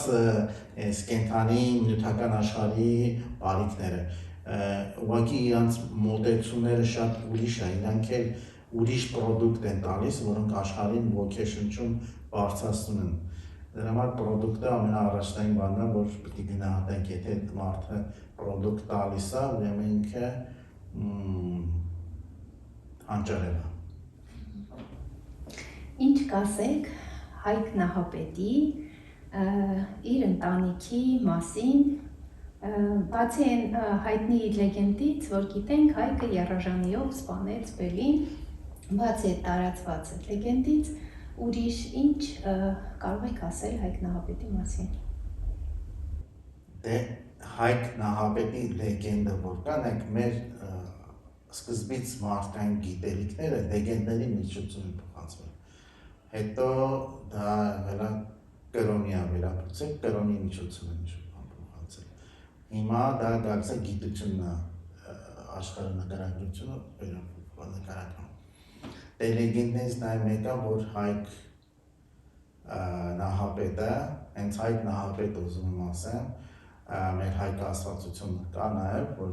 այս կենթանի նյութական աշխարհի բարիքները, ուղղակի իրանց մոտեցումները շատ ուրիշ է, իրանք էլ ուրիշ պրոդուկտ են տալիս, որոնք աշխարհին ոգեշնչում բարձրացնում են։ Դրա համար պրոդուկտը ամենաառաջնային բանն է, որ պետք է գնահատենք, եթե մարդը պրոդուկտ տալիս է, ուրեմն ինքը հանճարեղ է։ Ինչ կասեք Հայկ Նահապետի իր ընտանիքի մասին, բացի այն հայտնի լեգենդից, որ գիտենք Հայկը եռաժամիով սպանեց Բելին, բացի այդ տարածված լեգենդից, ուրիշ ինչ կարող եք ասել Հայկ Նահապետի մասին։ Դե Հայկ Նահապետի լեգենդը որ կան, այդ մեր սկզբից մարդկային գիտելիքները լեգենդների միջոցով են փոխանցվել։ Հետո դա վերա կրոնի վերապրծել, կրոնի միջոցով են փոխանցել։ Հիմա դա գալիս է գիտությունն աշխարհնկարագրությունը վերապրծել։ Դե լեգենդներից նաև մեկը, որ Հայկ Նահապետը, հենց Հայկ Նահապետ ուզում եմ ասեմ, մեր հայկ աստվածություն կա նաև, որ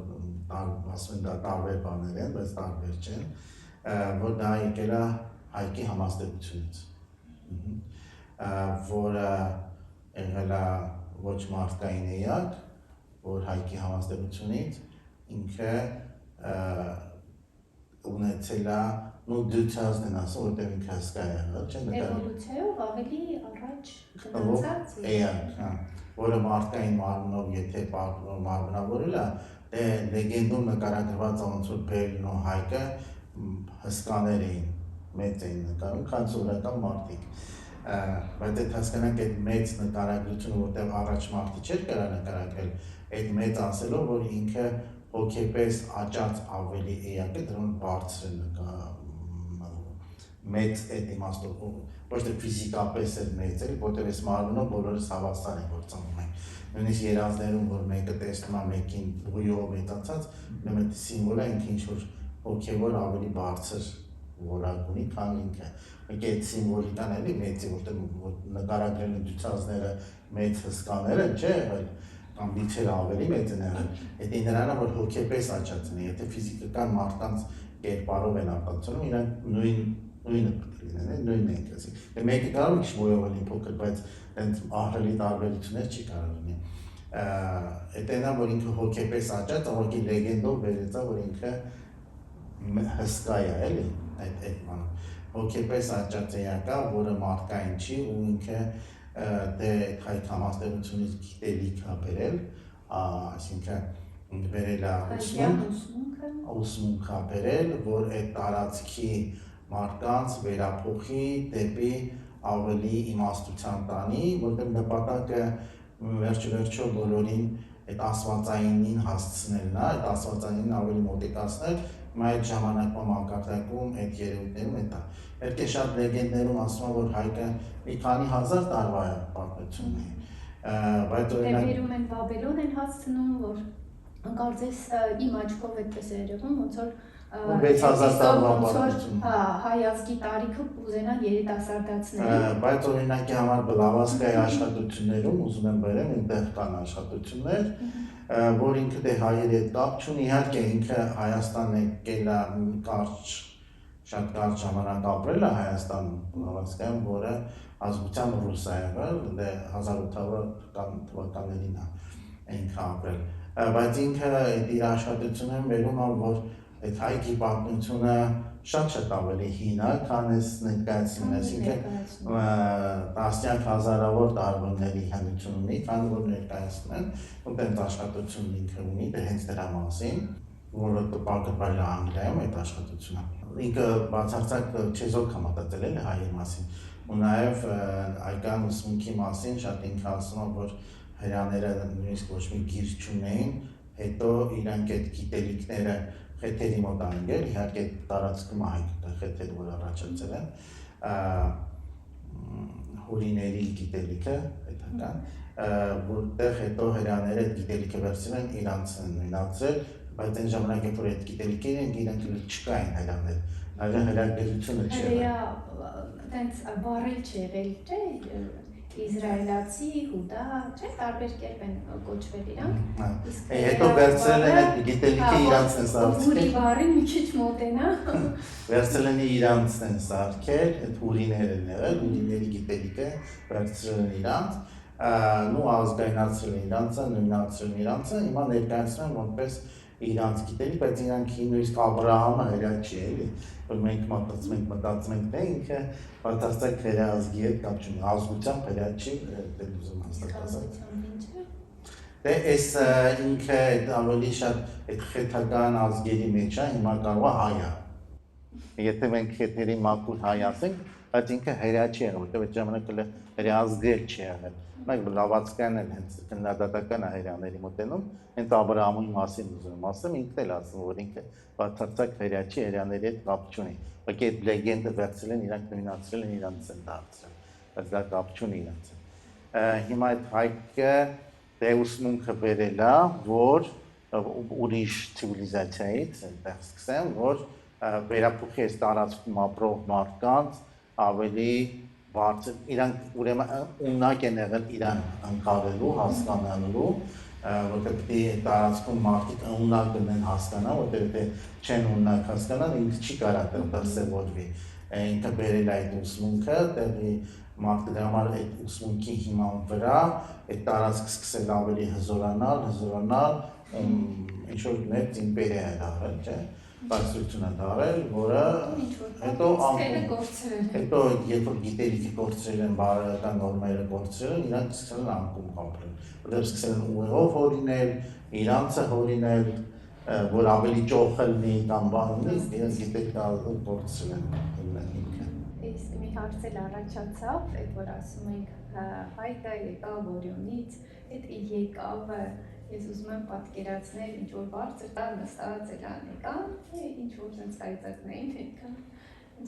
ասում են դա տարբեր բաներ են, բայց տարբեր չեն, որ դա եկել է Հայկի համաստեղությունից, որը եղել է ոչ մարդկային էակ, որ Հայկի համաստեղությունից ինքը ունեցել է դյուցազն են ասում, որտեղ ինքը հսկա է եղել, չէ՞, էվոլյուցիայով ավելի առաջ գնացած որը մարդկային մարմնով եթե մարմնավորել է, դե լեգենդում նկարագրված ոնց որ Բելն ու Հայկը հսկաներ էին, մեծ էին նկարում, քան սովորական մարդիկ, բայց այդ հասկանանք այդ մեծ նկարագրությունը, որտեղ առաջ մարդի չէր կարող նկարագրել, այդ մեծ ասելով, որ ինքը հոգեպես աճած ավելի էակ է, դրան բարձր է մեծ այդ իմաստով, ոչ թե ֆիզիկապես էր մեծ էր, որտեղ այս մարմնով բոլորս հավասար են որ ծնվում են, նույնիսկ երազներում, որ մեկը տեսնում է մեկին բույով մեծացած, ուրեմն այդ սիմվոլը ինքը ինչ-որ հոգևոր ավելի բարձր որակ ունի, քան ինքը, մեկ այդ սիմվոլիկան էլի մեծ է, որտեղ նկարագրել են դյուցազները մեծ հսկաները, չէ եղել, կամ դիչերը ավելի մեծ են եղել, այդ նրանը, որ հոգեպես աճած են, եթե ֆիզիկական մարդկանց կերպարով են արտացնում, իրանք նույնը նույնն ենք ասի, մեկը կարող է շմոյով լինի փոքր, բայց ահռելի տարբերություններ չի կարող լինի, այդ այնա, որ ինքը հոգեպես աճած, աղոքի լեգենդով վերեցա, որ ինքը հսկա է, էլի, այդ մանով, հոգեպես աճած էակա, որը մարդկային չի ու ինքը դե Հայք համաստեղությունից գիտելիք է բերել, այսինքն բերել է ուսմունք է բերել, որ այդ տարածքի մարդկանց վերափոխի դեպի ավելի իմաստության տանի, որտեղ նպատակը վերջո բոլորին այդ ասվածայինին հասցնելն է, այդ ասվածայինին ավելի մոտիկացնել, հիմա այդ ժամանակվա մակարդակում այդ երևույթներում է դա։ Պետք է շատ լեգենդներում ասում է, որ Հայկը մի քանի հազար տարվա է պատմություն ունի, բայց օրինակ վերում են Բաբելոն են հասցնում, որ կարծես իմ աչքով այդպես է երևում, ոնց որ 6000 տարվա պատմություն։ Հայ ազգի տարիքը կուզենան երիտասարդացնել։ Բայց օրինակի համար բլավասկայի աշխատություններում ուզում եմ բերեմ, այնտեղ կան աշխատություններ, որ ինքը դե հայերի հետ կապ չունի, իհարկե ինքը Հայաստան եկել է կարճ շատ կարճ ժամանակ ապրել է Հայաստան բլավասկայում, որը ազգությամբ ռուս է եղել, դե 1800 թվականներին է ինքը ապրել, բայց ինքը իր աշխատություններում վերում է, որ այդ Հայքի պատմությունը շատ ավելի հին է, քան այս ներկայացնում, այսինքն տասնյակ հազարավոր տարիների հնություն ունի, քան որ ներկայացնում են, ու տենց աշխատություն ինքը ունի, դե հենց դրա մասին, որը տպագրվել է Անգլիայում այդ աշխատությունը։ Ինքը բացարձակ չեզոք է մտածել է հայերի մասին, ու նաև այկան ուսմունքի մասին շատ ինքը ասում է, որ հրեաները նույնիսկ ոչ մի գիր չունեին, հետո իրանք այդ գիտելիքները խեթերի մոտ անգել, իհարկե տարածքում հայ խեթեր, որ առաջացել են, հորիների գիտելիքը, հետական, որտեղ հետո հրեաները այդ գիտելիքը վերցրել են, իրանց են նույնացրել, բայց այն ժամանակ երբ որ այդ գիտելիքերը իրանք չկային հրեաներ, այժմ հրեագործությունը չի եղել։ Տենց բառել չի եղել, չէ, Իսրայելացի, հուդա, չէ, տարբեր կերպ են կոչվել իրանք։ Հետո վերցրել են այդ գիտելիքը իրանց են սարքել։ Հուրի բառին մի քիչ մոտենա։ Վերցրել են իրանց են սարքել, այդ հուրիներ են եղել, հուրիների գիտելիքը վերցրել են իրանց, ու ազգայնացրել են իրանցը, նույնացրել են իրանցը, հիմա ներկայացնում են որպես իրանց գիտելիք, բայց իրանք նույնիսկ Աբրահամը հրեա չի էլի, որ մենք մտածում ենք, թե ինքը բացարձակ հրեա ազգի հետ կապ չունի, ազգությամբ հրեա չի, դե ուզում հաստատել։ Դե այս ինքը ավելի շատ այդ խեթական ազգերի մեջ է, հիմա կարող է հայ է։ Եթե մենք խեթերի մաքուր հայ ասենք, բայց ինքը հրեա չի եղել, որտեղ այդ ժամանակ հրեա ազգեր չի եղել։ Մենք բլավացկան են հենց քննադատական հրեաների մոտենում, հենց Աբրահամի մասին ուզում ասեմ, ինքն էլ ասում, որ ինքը բացարձակ հրեա չի, հրեաների հետ կապ չունի։ Բայց այդ լեգենդը վերցրել են, իրանք նույնացրել են, իրանց են դարձրել, բայց դա կապ չունի իրանց։ Հիմա այդ Հայկը դե ուսմունքը բերել է, որ ուրիշ ցիվիլիզացիայից, այնտեղ սկսեմ, որ վերափոխի այս տարածքում ապրող մարդկանց ավելի բարձր, իրանք ուրեմն ունակ են եղել իրան ընկալելու, հասկանալու, որտեղ պիտի տարածքում մարդիկ ունակ գնեն հասկանան, որտեղ եթե չեն ունակ հասկանան, ինքը չի կարող դրսևորվի, ինքը բերել այդ ուսմունքը, տեղի մարդը դրա համար այդ ուսմունքի հիման վրա այդ տարածքը սկսել ավելի հզորանալ, ինչ-որ մեծ իմպերիա է դարել, չէ, բարձրություն է դարել, որը հետո երբ որ գիտելիքը կորցրել են, բարոյական նորմերը կորցրել են, իրանք սկսել են անկում կապրել, որտեղ սկսել են ուղեղով հորինել, իրանցը հորինել, որ ավելի ճոխ լինի կամ բան լինի, իրենց գիտելիքը կորցրել են ինքը։ Իսկ մի հարց էլ առաջացավ, այդ որ ասում ենք հայտը եկավ Օրիոնից, այդ եկավը ես ուզում եմ պատկերացնել ինչ-որ բարձր տան նստած էլան եկան, ինչ-որ sense կայծակնային եկան,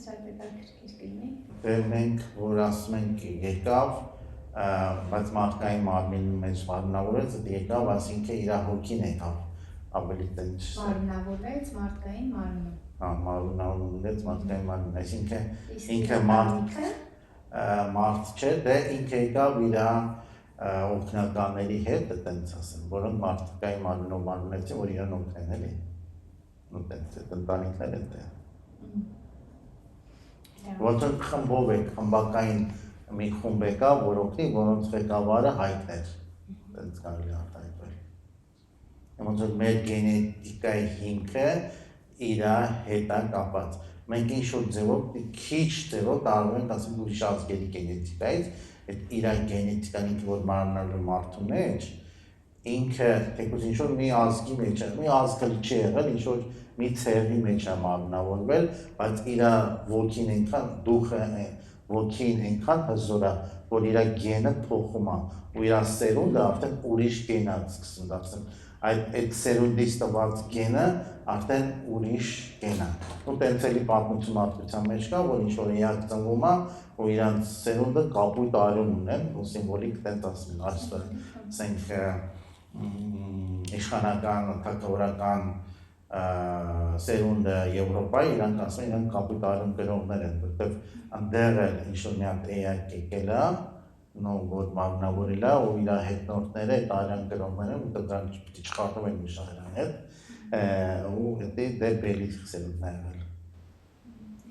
շատ հետաքրքիր կլինի։ Դե մենք, որ ասում ենք եկավ, բայց մարդկային մարմինի մեջ մարմնավորեց, այդ եկավ, այսինքն իր հոգին եկավ, ավելի տենց։ Մարմնավորեց մարդկային մարմին։ Մարմնավորեց մարդկային մարմին, այսինքն ինքը մարդ չէ, դե ինքը եկավ իր օգնականների հետ, տենց ասեմ, որոնք մարդկային մարմինով մարմնեցին, որ իրան օգնեն էլի, տենց այդ ընտանիքներ են դե։ Որտեղ խմբով եք, խմբակային մի խումբ եկավ, որ օգնի, որոնց ղեկավարը հայտն էր, տենց կարելի արտահայտվել։ Ոնց որ մեր գենետիկայի հիմքը իր հետ է կապված։ Մենք ինչ-որ ձևով, քիչ ձևով տարբերենք, ասենք ուրիշ ազգերի գենետիկայից, այդ իր գենետիկան ինքը որ մարմնավորել մարդու մեջ, ինքը թեկուզ ինչ-որ մի ազգի մեջ է, մի ազգը չի եղել, ինչ-որ մի ցեղի մեջ է մարմնավորվել, բայց իր ոգին այնքան դուխը ոգին այնքան հզոր է, որ իր գենը փոխում է, ու իր սերունդը արդեն ուրիշ գեն է սկսում դարձնել։ Այդ սերունդից տված գենը արդեն ուրիշ գեն է։ Ու տենց էլի պատմություն մարդկության մեջ կա, որ ինչ-որ իրանք ծնվում է, ու իրանք սերունդը կապույտ արյուն ունեն, ու սիմվոլիկ տենց ասում են, այսօր ասենք իշխանական, թագավորական սերունդը Եվրոպայի, իրանք ասում են, իրանք կապույտ արյուն կրողներ են, որտեղ այնտեղ էլ ինչ-որ մի հատ էակ եկել է, որ մարմնավորել է, ու իր հետնորդները այդ արյան կրողները, որտեղ դրանք պիտի չխառնում են միշահերան հետ, ու հետի դե բելից սկսելուց նայվել։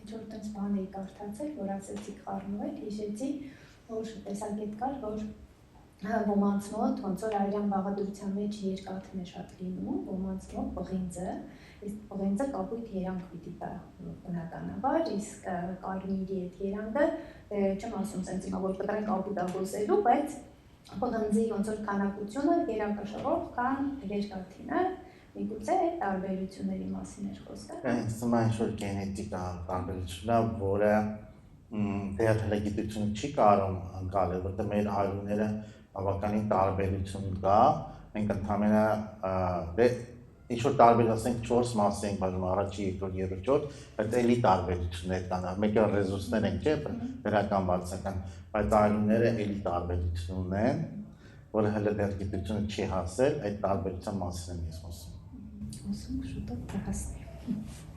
Ինչ-որ տենց բան էի կարդացել, որ ասեցիք խառնվել, հիշեցի, որ տեսակետ կար, որ ոմանց մոտ, ոնց որ արյան բաղադրության մեջ երկաթն է շատ լինում, ոմանց մոտ պղինձը, իսկ պղինձը կապույտ երանք պիտի տա բնականաբար, իսկ կարմիրի այդ երանգը, չեմ ասում սենց հիմա, որ կտրենք կապիտագոսելու, բայց պղնձի ոնց որ քանակությունը երակաշռով կան երկաթինը, միգուցե այդ տարբերությունների մասին էր խոսքը։ Ինձ թվում է ինչ-որ գենետիկա տարբերությունն է, որը դեռ հլագիտությունը չի կարող անցնել, որտեղ մեր արյունները բավականին տարբերություն կա, մենք ընդհանրապես ինչ-որ տարբեր ասենք 4 մասի ենք բաժանում, առաջի, երկրորդ, երրորդ, բայց էլի տարբերություններ կան, մեկը ռեզուսներ են, չէ, դրական բարձական, բայց արյունները էլի տարբերություն ունեն, որը հələ դեռ գիտությունը չի հասել, այդ տարբերության մասին եմ ես խոսում։ Խոսում շուտով կհասնի։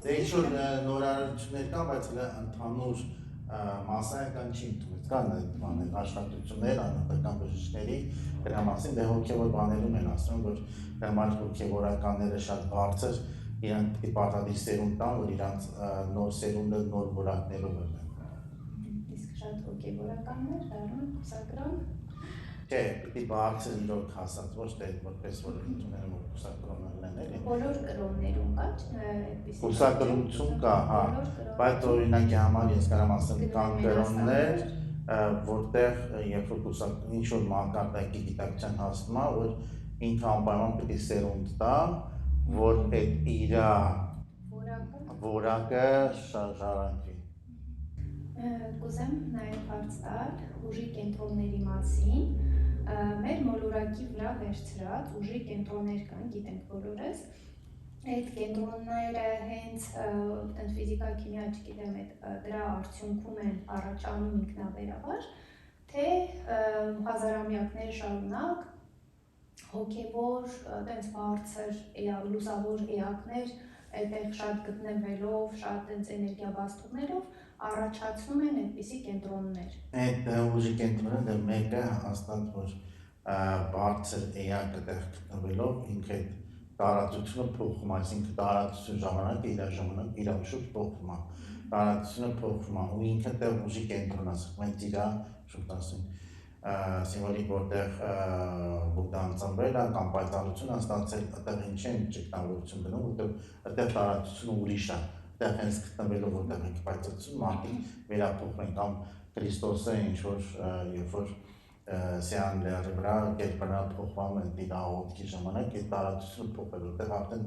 Դե ինչ-որ նորարարություններ կան, բայց հələ ընդհանուր մասսայական չի ընդունված, կան այդ աշխատություններ, անհատական բժիշկների դրա մասին, դե հոգևոր բաներում են ասում, որ դրա հոգևորականները շատ բարձր, իրանք պիտի պարտադիր սերունդ տան, որ իրանք նոր սերունդը նոր որակներով են։ Իսկ շատ հոգևորականներ դառնում են կուսակրոն։ Չէ, պիտի բարձր իրոք հասած, ոչ թե որպես որ ընդունել են, որ կուսակրոններն են էլի։ Բոլոր կրոններում կա, այդպիսի։ Կուսակրոնություն կա, հա, բայց օրինակի համար ես կարամ ասեմ կան կրոններ, որտեղ երբ որ ինչ-որ մանկարտակի գիտակցության հասնում է, որ ինքը անպայման պիտի սերունդ տա, որ այդ իր որակը շարժարանքի։ Կուզեմ նաև հարց տալ ուժի կենտրոնների մասին, մեր մոլորակի վրա վերցրած ուժի կենտրոններ կան, գիտենք բոլորս, այդ կենտրոնները հենց ֆիզիկա, քիմիա, չգիտեմ, դրա արդյունքում են առաջանում ինքնաբերաբար, թե հազարամյակներ շարունակ հոգևոր, տենց բարձր, լուսավոր էակներ, այդտեղ շատ գտնվելով, շատ էներգիա բաստուղներով առաջացնում են այդպիսի կենտրոններ։ Այդ ուժի կենտրոնները մեկը հաստատ որ բարձր էակը տեղ գտնվելով ինքը տարածությունը փոխում, այսինքն տարածություն ժամանակ իր ուշով փոխում է։ տարածությունը փոխվում է ու ինքը դեռ ուժի կենտրոնն է, մենք իրա շուտ ասենք սիմվոլիկ որտեղ Բուդդան ծնվել է կամ պայծառություն է ստացել, այդտեղ ինչ են ճգնավորություն դնում, որտեղ այդտեղ տարածությունը ուրիշ է, այդտեղ հենց գտնվելով որտեղ ենք պայծառություն, մարդիկ վերափոխվեն կամ Քրիստոսը ինչ որ երբ որ Սիան լեռի վրա կերպարանա փոխվում է դիրա ոտքի ժամանակ, այդ տարածությունը փոխվել, որտեղ արդեն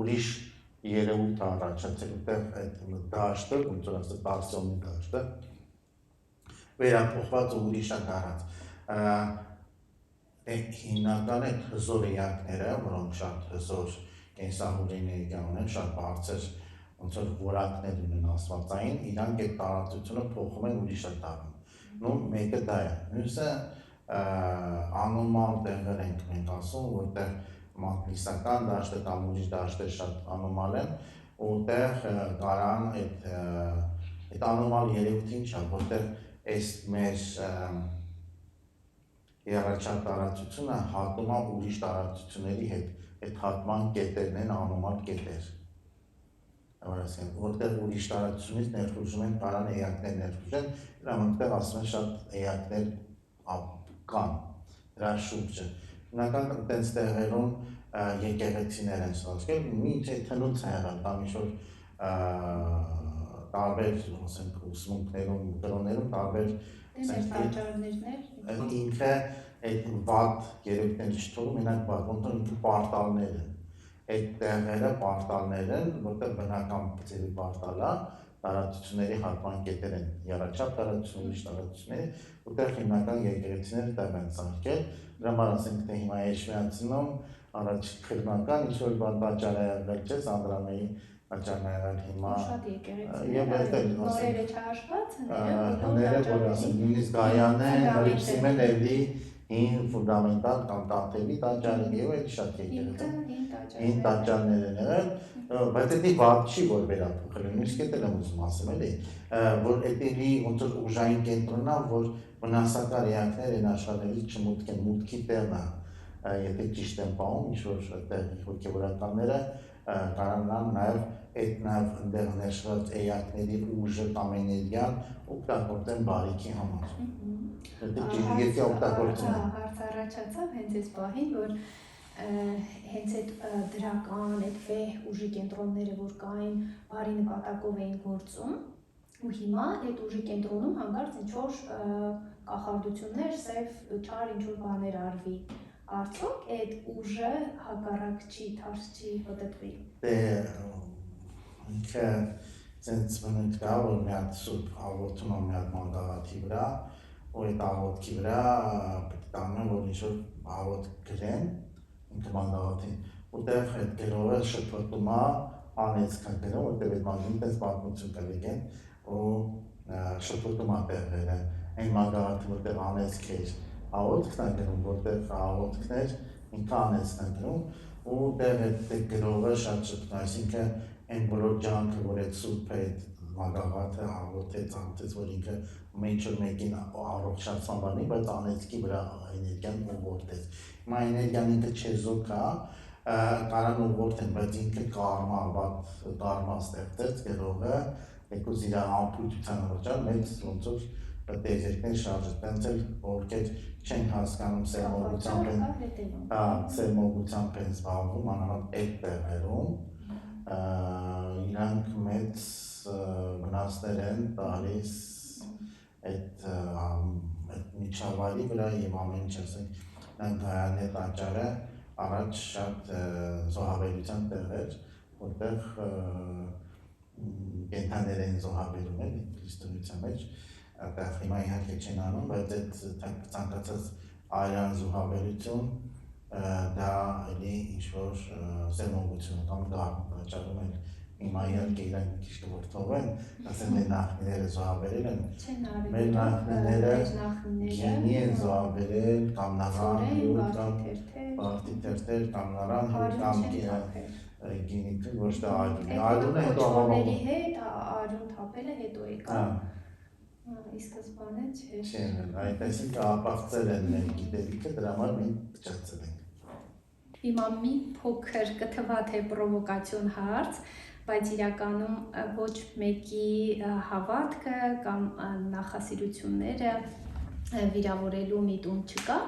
ուրիշ երևույթ առաջացել, որտեղ այդ դաշտը, ոնց որ ասած Բարսելոնի դաշտը վերափոխված ու ուրիշ է դառած։ Հիմնական այդ հզոր էակները, որոնք շատ հզոր կենսահոր էներգիա ունեն, շատ բարձր ոնց որ որակներ ունեն աստվածային, իրանք այդ տարածությունը փոխում են ուրիշ է դառնում։ Նու մեկը դա է։ Մյուսը անոմալ տեղեր ենք մենք ասում, որտեղ մագնիսական դաշտը կամ ուրիշ դաշտեր շատ անոմալ են, որտեղ կարան այդ անոմալ երևույթին չէ, որտեղ այս մեր երաչար տարածությունը հատում է ուրիշ տարածությունների հետ, այդ հատման կետերն են անոմալ կետեր, որտեղ ուրիշ տարածությունից ներխուժում են կարան էակներ ներխուժեն, դրանք ասում են շատ էակներ կան, դրա շուրջը։ Հիմնական այդպես տեղերում եկեղեցիներ են ստացվել, ինչ թնուց է եղել, կամ ինչ-որ տարբեր ուսմունքներում, կրոններում տարբեր ինքը այդ վատ երևույթների չթողում, մենակ վատ, ոնց որ ինքը պարտալներ են, այդ տեղերը պարտալներ են, որտեղ բնական ձևի պարտալ է, տարածությունների հատման կետեր են, եռաչափ տարածություն, ուրիշ տարածությունների, որտեղ հիմնական եկեղեցիները տեղ են սարքել, դրա համար ասենք թե հիմա Էջմիածնում առաջ քրնական ինչ-որ բան տաճար է եղել, չէ՞, Սանդրանեի տաճարն է եղել հիմա եւ նորերը չհաշված հները, որ ասենք նույնիսկ Գայանե, Հրիփսիմեն էլի հին ֆունդամենտալ կամ տանտելի տաճարը եւ այլ շատ եկեղեցի հին տաճարներ են եղել, բայց դա վատ չի որ վերափոխել են, իսկ դա եմ ուզում ասեմ էլի, որ էդի ոնց որ ուժային կենտրոնն է, որ վնասակար էակներ են աշխատել չմուտք են, մուտքի տեղն է, եթե ճիշտ եմ պահում, ինչ-որ այդտեղ հոգևորականները կարանան նաև այդ նաև ընդեղ ներշված էակների ուժը կամ էներգիան օգտագործեն բարիքի համար։ Եթե օգտագործում են։ Հարց առաջացավ հենց այս պահին, որ հենց այդ դրական, այդ վեհ ուժի կենտրոնները, որ կային, բարի նպատակով էին գործում, ու հիմա այդ ուժի կենտրոնում հանկարծ ինչ-որ կախարդություններ, սև, չար ինչ-որ բաներ արվի, արդյոք այդ ուժը հակառակ չի, թարս չի պտտվի։ Ինքը ցենց բնույթ կա, որ մի հատ սուրբ աղոթում է մի հատ մանգաղաթի վրա, ու այդ աղոթքի վրա պետք է տանում, որ ինչ-որ աղոթք գրեն, ինքը մանգաղաթին, որտեղ այդ գրողը շփոթում է, անեցք են գրում, որտեղ այդ մանգաղին տես պատմություն կլգեն, ու շփոթում է տեղերը, այն մանգաղաթը, որտեղ անեցք էր, աղոթքն է գրում, որտեղ աղոթքներ ինքը անեցքն է գրում, ու տեղ այդ գրողը շատ շփոթում, այսինքն այն բոլոր ջանքը, որ այդ սուրբը այդ մագաղաթը աղոթեց, անցեց, որ ինքը մեջոր մեկին առողջացման բանի, բայց անեցքի վրա էներգիան ուղղորդեց։ Հիմա էներգիան ինքը չեզոք է, կարան ուղղորդեն, բայց ինքը կարմա ստեղծեց գրողը, եկուզ իր ամփոփության առաջան, մեծ ոնց որ տեզերքներ շարժեց, տենց էլ ովքեր չեն հասկանում սերմոգությամբ են զբաղվում, անանալ այդ տեղերում, իրանք մեծ վնասներ են տալիս այդ միջավայրի վրա եւ ամեն ինչ ասենք Գայանե տաճարը առաջ շատ զոհաբերության տեղ էր, որտեղ կենդանիներ են զոհաբերում էլի քրիստոնեության մեջ, այդտեղ հիմա իհարկե չեն անում, բայց այդ ցանկացած արյան զոհաբերություն դա էլի ինչ-որ սերմոգություն կամ տաճարում են հիմա իհարկե իրանք մի քիչ կորթողեն, ասեն մեր նախնիները զոհաբերել են, մեր նախնիները գինի են զոհաբերել կամ նռան հյուր կամ բարդի թերթեր կամ նռան հյուր կամ գինի թույլ ոչ թե այլուն է հետո աղավաղում արյուն թափելը հետո եկա, ի սկզբանե չէր, այսինքն ապաղցել են մեր գիտելիքը, դրա համար մենք փչացել ենք։ Հիմա մի փոքր կթվա թե պրովոկացիոն հարց, բայց իրականում ոչ մեկի հավատքը կամ նախասիրությունները վիրավորելու միտում չկա,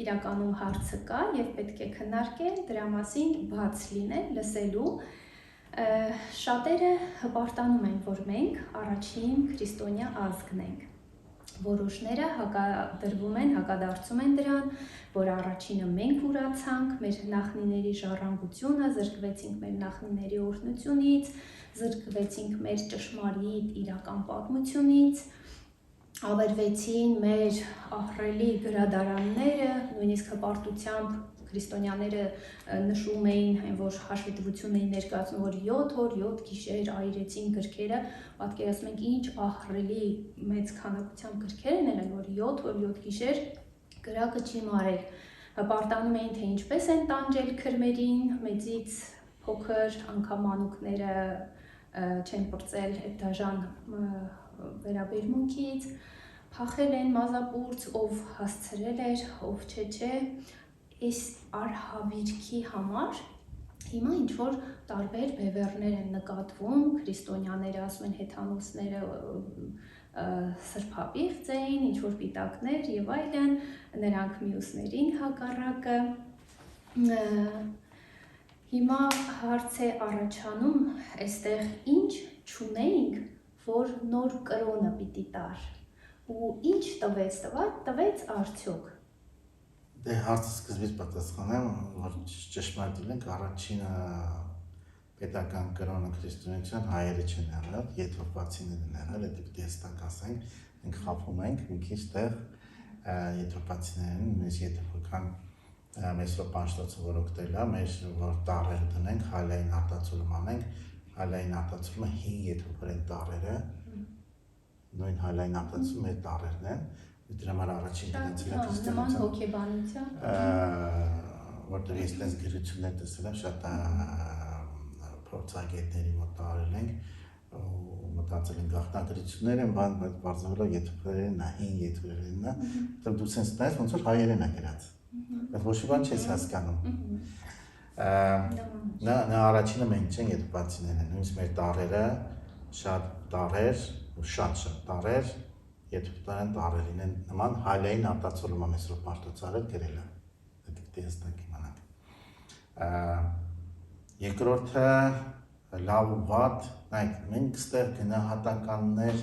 իրականում հարցը կա եւ պետք է քննարկել, դրա մասին բաց լինել, լսելու։ Շատերը հպարտանում են, որ մենք առաջին քրիստոնյա ազգն ենք։ Որոշները հակադարձում են դրան, որ առաջինը մենք ուրացանք, մեր նախնիների ժառանգությունը, զրկվեցինք մեր նախնիների օրհնությունից, զրկվեցինք մեր ճշմարիտ իրական պատմությունից, ավերվեցին մեր ահռելի գրադարանները, նույնիսկ հպարտությամբ քրիստոնյաները նշում էին, որ հաշվետվություն էին ներկայացնում, որ 7 օր 7 գիշեր այրեցին գրքերը, պատկերացնում եք ինչ ահռելի մեծ քանակությամբ գրքեր են եղել, որ 7 օր 7 գիշեր գրակը չի մարել։ Հպարտանում էին, թե ինչպես են տանջել քրմերին, մեծից փոքր անգամ մանուկները չեն պրծել այդ դաժան վերաբերմունքից, փախել են մազապուրծ, ով հասցրել էր, ով չէ, այս արհավիրքի համար հիմա ինչ-որ տարբեր բևեռներ են նկատվում, քրիստոնյաները ասում են հեթանոսները սրբապիղծ էին, ինչ-որ պիտակներ եւ այլն, նրանք մյուսներին հակառակը։ Հիմա հարց է առաջանում, այստեղ ինչ չունեինք, որ նոր կրոնը պիտի տար, ու ինչ տվեց արդյոք։ Դե հարցը սկզբից պատասխանեմ, որ ճշմարիտ լինենք, առաջինը պետական կրոնը քրիստոնեության հայերը չեն եղել, եթովպացիներն են եղել, դա պիտի հստակ ասենք, մենք խաբում ենք մի քիչ տեղ եթովպացիներին, նույնիսկ եթովական մեսրոպանշտոցը որ օգտել է, մեր որ տառեր դնենք, հալային արտացոլում անենք, հալային արտացոլումը հին եթովորեն տառերը, նույն հալային արտացոլումը մեր տառերն են, դրա համար առաջին գնացել է քրիստոնեության նման հոգեբանության, որտեղ ես տես գրություններ տեսել եմ, շատ փորձագետների մոտ տարել ենք, ու մտածել են գաղտնագրություններ են, բայց բարձրացնելով եթովերենն է, հին եթովերենն է, դու դու սենց նայես ոնց որ հայերեն է գրած, բայց ոչ մի բան չես հասկանում։ Նա առաջինը մենք չենք եթովացիներն են, նույնիսկ մեր տառերը շատ տառեր, շատ տառեր եթովտարեն տառերին են նման հալային արտացոլումը մեսրոպանշտոցարը գրել է, դա պիտի հստակ իմանանք։ Երկրորդը լավ ու վատ, նայեք, մենք ստեղ գնահատականներ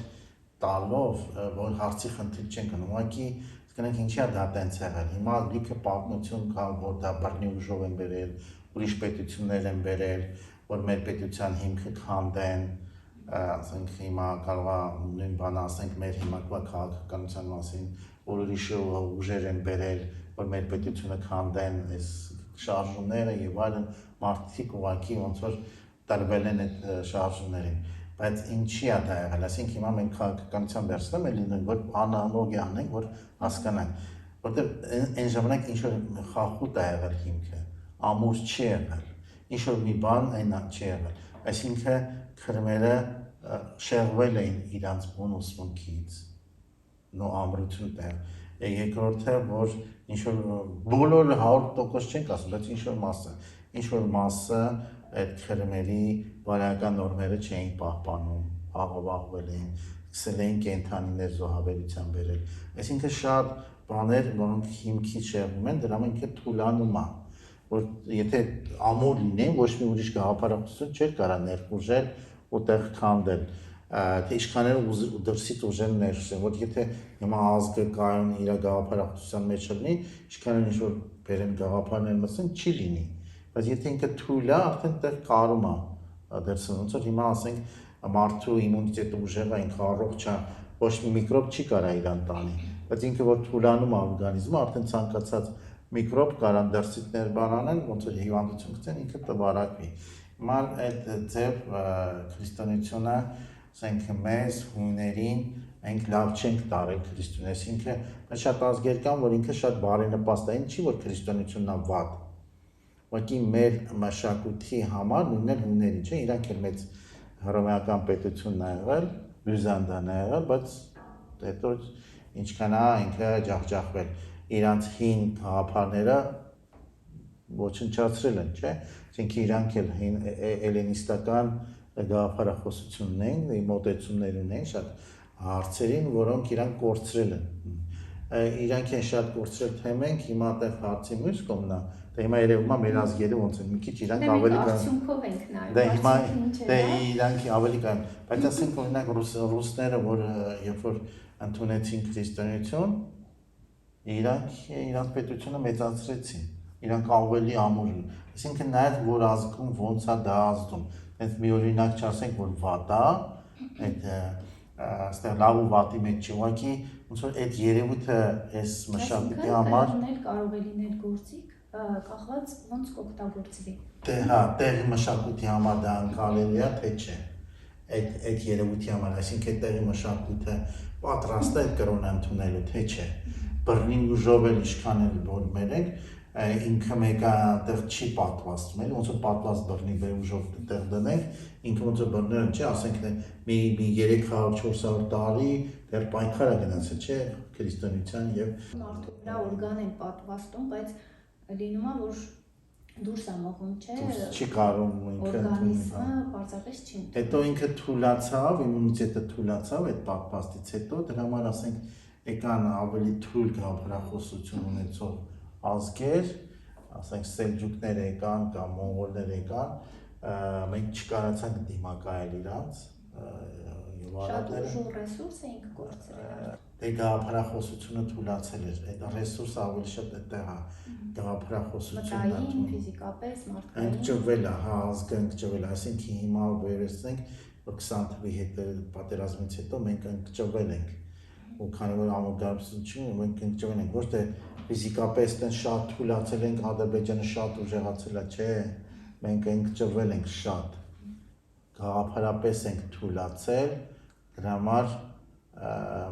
տալով, որ հարցի խնդիր չենք գնում, ուղղակի գնանք ինչի է դա տենց եղել, հիմա լիքը պատմություն կա, որ դա բռնի ուժով են բերել, ուրիշ պետություններ են բերել, որ մեր պետության հիմքը քանդեն, ասենք հիմա կարող է նույն բանը ասենք մեր հիմակվա քաղաքականության մասին, որ ուրիշ ուժեր են բերել, որ մեր պետությունը քանդեն, այս շարժումները եւ այլն, մարդիկ ուղղակի ոնց որ տրվել են այդ շարժումներին, բայց ինչի է դա եղել, ասենք հիմա մենք քաղաքականության վերցնեմ էլ լինենք, որ անալոգիա անենք, որ հասկանանք, որտեղ այն ժամանակ ինչ որ խախուտ է եղել հիմքը, ամուր չի եղել, ինչ որ մի բան այնա չի եղել, այսինքն քրմերը շեղվել էին իրանց բոնուսմունքից, նո ամրություն տեղ, երկրորդը, որ ինչ-որ բոլորը 100% չենք ասում, բայց ինչ-որ մասը այդ քրմերի բարոյական նորմերը չէին պահպանում, աղովաղվել էին, սկսել էին կենդանիներ զոհաբերության բերել, այսինքն շատ բաներ, որոնք հիմքից շեղվում են, դրա ինքը թուլանում է, որ եթե ամուր լինեն, ոչ մի ուրիշ գաղափարախոսություն չէր կարա ներխուժել ու տեղ քանդել, թե իշխանները դրսից ուժեն ներշեն, որ եթե հիմա ազգը կայուն իր գաղափարախոսության մեջ լինի, իշխանները ինչ-որ բերեն գաղափարներ մսեն, չի լինի, բայց եթե ինքը թույլ է, արդեն տեղ կարում է դրսում, ոնց որ հիմա ասենք մարդու իմունիտետը ուժեղը ինքը առողջ է, ոչ մի միկրոբ չի կարա իրան տանի, բայց ինքը որ թուլանում է օրգանիզմը, արդեն ցանկացած միկրոբ կարան դրսից ներբանանեն, ոնց որ հիվանդություն գցեն, ինքը տվարակվի։ Հիմա այդ ձև քրիստոնեությունը, ասենք մեզ հույներին, մենք լավ չենք տարել քրիստոնեություն, այսինքն շատ ազգեր կան, որ ինքը շատ բարենպաստ է, չի որ քրիստոնեությունն է վատ։ Ուղղակի մեր մշակույթի համար նույնն էլ հույներին, չէ, իրանք էլ մեծ հռոմեական պետությունն է եղել, Բյուզանդիան է եղել, բայց հետո ինչքան է ինքը ջախջախվել, իրանց հին գաղափարները ոչնչացրել են, չէ, այսինքն իրանք էլ հին էլենիստական գաղափարախոսություն ունեն, մոտեցումներ ունեն շատ հարցերին, որոնք իրանք կորցրել են։ Իրանք են շատ կորցրել թե մենք հիմա այդտեղ հարցի մյուս կողմն է, դե հիմա երևում է մեր ազգերը ոնց են, մի քիչ իրանք ավելի արդյունքով ենք նայում։ Դե հիմա դե իրանք ավելի կան, բայց ասենք օրինակ ռուսները, որ երբ որ ընդունեցին քրիստոնեություն, իրանք պետությունը մեծացրեցին, իրանք ավելի ամուր են, այսինքն նայած որ ազգում ոնց է դա ազդում, հենց մի օրինակ չասենք որ վատ է, այդ այստեղ լավ ու վատի մեջ չի, ուղղակի ոնց որ այդ երևույթը այս մշակույթի համար կարող է լինել գործիք, կախված ոնց կօգտագործվի։ Դե հա, տեղի մշակույթի համար դա անցալելի է, թե չէ։ Այդ երևույթի համար, այսինքն այդ տեղի մշակույթը պատրաստ է կրոնը ընդունելու, թե չէ։ Բռնին ուժով էլ ինչքան էլ որ մերենք, ինքը մեկը այդտեղ չի պատվաստում, էլի ոնց որ պատվաստ բռնի ուժով այդտեղ դնենք, ինքը ոնց որ բռները չէ, ասենք մի 300-400 տարի դեռ պայքար է գնացել, չէ, քրիստոնեության եւ մարդու վրա օրգան են պատվաստում, բայց լինում է որ դուրս է մղում, չէ։ Չի կարող ինքը օրգանիզմը բարձրապես չի ընդունում։ Հետո ինքը թուլացավ, իմունիտետը թուլացավ այդ պատվաստից հետո, դրա համար ասենք եկան ավելի թույլ գաղափարախոսություն ունեցող ազգեր, ասենք սելջուկներ եկան կամ մոնղոլներ եկան, մենք չկարողացանք դիմակայել իրանց եւ արաբները շատ ուժ ռեսուրս էինք կորցրել։ Դե գաղափարախոսությունը թուլացել էր, այդ ռեսուրսը ավելի շատ այդտեղ է գաղափարախոսությունն է մտային, ֆիզիկապես, մարդկային ընկճվել է, հա, ազգը ընկճվել է, այսինքն հիմա վերցնենք, որ 20 թվականի հետ պատերազմից հետո մենք ընկճվել ենք, ու քանի որ ամոթարություն մենք ընկճվել ենք, ոչ թե ֆիզիկապես տեն շատ թուլացել ենք, Ադրբեջանը շատ ուժեղացել է, չէ, մենք ընկճվել ենք շատ, գաղափարապես ենք թուլացել, դրա համար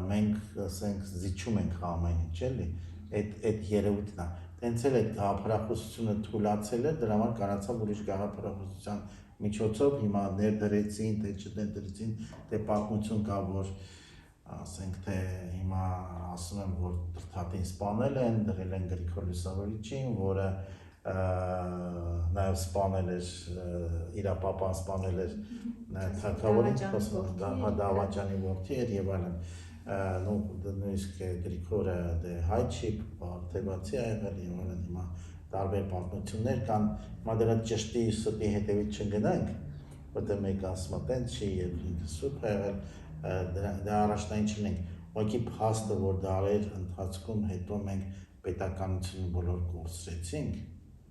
մենք ասենք զիջում ենք ամեն ինչ, էլի, այդ երևույթն է, տենց էլ այդ գաղափարախոսությունը թուլացել է, դրա համար կարացավ ուրիշ գաղափարախոսության միջոցով հիմա ներդրեցին, թե չներդրեցին, թե պատմություն կա, որ ասենք թե հիմա ասում եմ, որ Տրթատին սպանել են, դրել են Գրիգոր Լուսավորիչին, որը նաև սպանել էր, իր պապան սպանել էր թագավորին, Դավաճանի որդի էր եւ այլն, նույնիսկ Գրիգորը դե հայ չի, թևացի ա եղել եւ այլն, հիմա տարբեր պատմություններ կան, հիմա դրա ճշտի ստի հետևից չգնանք, որտեղ մեկը ասում է տենց չի եւ ինքը սուրբ է եղել, դա առաջնային չլինենք, ուղղակի փաստը որ դարեր ընթացքում հետո մենք պետականությունը բոլոր կորցրեցինք,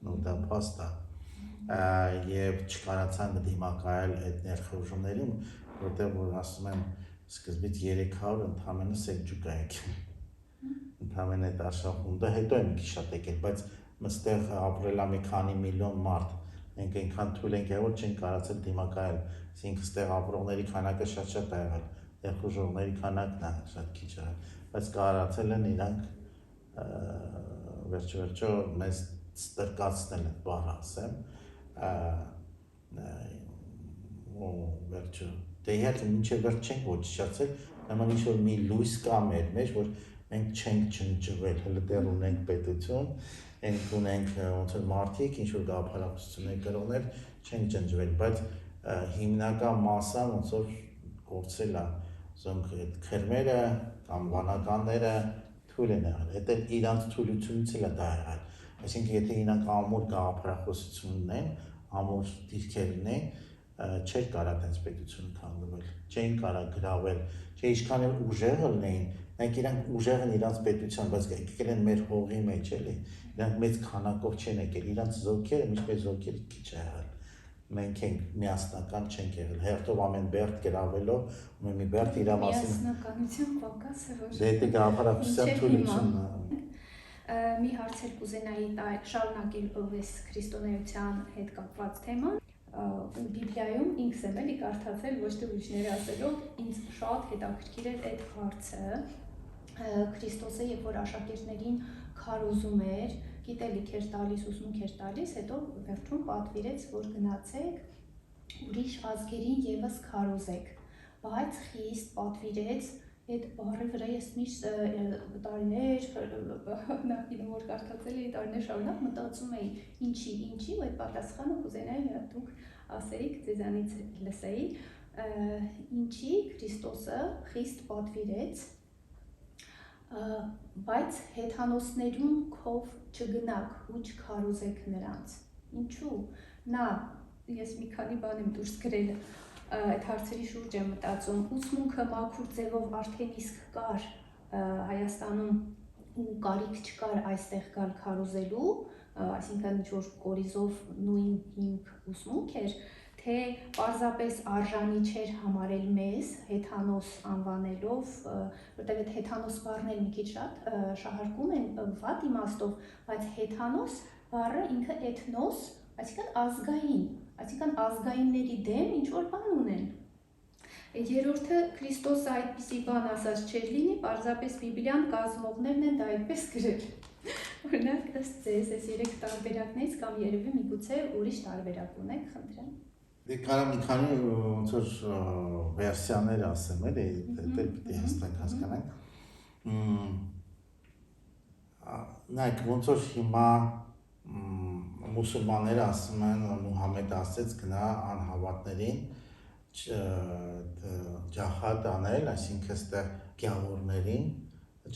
նո դա փաստ է, եւ չկարացանք դիմակայել այդ ներխուժումներին, որտեղ որ ասում եմ սկզբից 300 ընդամենը սելջուկ է եկել, ընդամենը այդ արշավունդը հետո է մի քիչ շատ եկել, բայց մստեղ ապրել է մի քանի միլիոն մարդ, մենք այնքան թույլ ենք եղել, որ չենք կարացել դիմակայել, այսինքն ստեղ ապրողների քանակը շատ է եղել, ներխուժողների քանակն է շատ քիչ եղել, բայց կարացել են իրանք վերջո մեզ ստրկացնել են, բառ ասեմ, վերջո, դե իհարկե մինչև վերջ չենք ոչնչացել, նման ինչ-որ մի լույս կա մեր մեջ, որ մենք չենք չնջվել, հələ դեռ ունենք պետություն, ունենք ոնց որ մարդիկ, ինչ-որ գաղափարախոսություններ կրողներ, չենք ջնջվել, բայց հիմնական մասան ոնց որ կորցրել է, ասենք այդ քրմերը կամ վանականները թույլ են եղել, այդ էլ իրանց թույլությունից էլ է դա եղել, այսինքն եթե իրանք ամուր գաղափարախոսություն ունեն, ամուր դիրքեր ունեն, չէր կարա տենց պետությունը քանդվել, չէին կարա գրավել, չէ ինչքան էլ ուժեղ լինեին, նրանք իրանք ուժեղ են իրանց պետության, բայց եկել են մեր հողի մեջ, էլի, իրանք մեծ քանակով չեն եկել, իրանց զորքերը, միշտ զորքերը քիչ է եղել, մենք ենք միասնական չենք եղել, հերթով ամեն բերդ գրավելով, մի բերդ իր մասին միասնականություն պակաս է, որ դե գաղափարախոսության թույլությունն է մի հարցեր կուզենայի շարունակել ովես քրիստոնեության հետ կապված թեման, Բիբլիայում ինքս եմ էլի կարդացել, ոչ թե ուրիշները ասելով, ինձ շատ հետաքրքիր էր այդ հարցը, Քրիստոսը երբ որ աշակերտներին քարոզում էր, գիտելիք էր տալիս, ուսմունք էր տալիս, հետո վերջում պատվիրեց, որ գնացեք ուրիշ ազգերին եւս քարոզեք, բայց խիստ պատվիրեց այդ բառի վրա ես միշտ տարիներ նախկինում որ կարդացել էի տարիներ շարունակ մտածում էի ինչի ու այդ պատասխանը կուզենայի դուք ասերիք ձեզանից լսեի, ինչի Քրիստոսը խիստ պատվիրեց, բայց հեթանոսներուն քով չգնաք ու չքարոզեք նրանց։ Ինչու՞։ Նա, ես մի քանի բան եմ դուրս գրել, այդ հարցերի շուրջ եմ մտածում, ուսմունքը մաքուր ձևով արդեն իսկ կար Հայաստանում ու կարիք չկար այստեղ գալ քարոզելու, այսինքն ինչ-որ կորիզով նույն հիմք ուսմունք էր, թե պարզապես արժանի չէր համարել մեզ հեթանոս անվանելով, որտեղ այդ հեթանոս բառն էլ մի քիչ շատ շահարկում են վատ իմաստով, բայց հեթանոս բառը ինքը էթնոս, այսինքն ազգայինների դեմ ինչ-որ բան ունեն։ Երրորդը Քրիստոսը այդպիսի բան ասած չէր լինի, պարզապես Բիբլիան կազմողներն են դա այդպես գրել։ Օրինակ, ըստ ձեզ, այս 3 տարբերակներից կամ երևի միգուցե ուրիշ տարբերակ ունեք, խնդրեմ։ Դե կարամ մի քանի ոնց որ վերսիաներ ասեմ, էլի, դա պիտի հստակ հասկանանք։ Նայեք, ոնց որ հիմա մուսուլմանները ասում են, Մուհամեդ ասեց գնա անհավատներին ջահադ անել, այսինքն այստեղ գյավորներին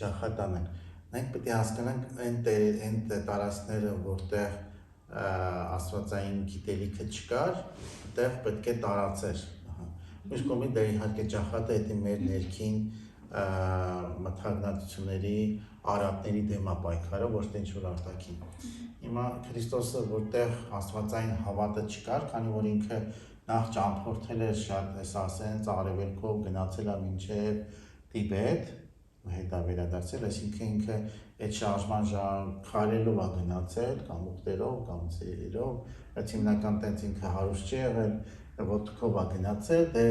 ջահադ անել։ Մենք պետք է հասկանանք այն տարածքները, որտեղ աստվածային գիտելիքը չկար, այդտեղ պետք է տարածեր։ Մյուս կողմից դա իհարկե ջահադը դա մեր ներքին մթագնատությունների, արատների դեմ պայքարը, ոչ թե ինչ-որ արտաքին։ Հիմա Քրիստոսը որտեղ աստվածային հավատը չկար, քանի որ ինքը նախ ճամփորդել էր շատ, այս ասենց արևելքով գնացել է մինչև Տիբետ, հետո վերադարձել, այսինքն ինքը այդ շարժման քարերով է գնացել, կամ ուղտերով, կամ ծերերով, բայց հիմնական տենց ինքը հարուստ չի եղել, ոտքով է գնացել, դե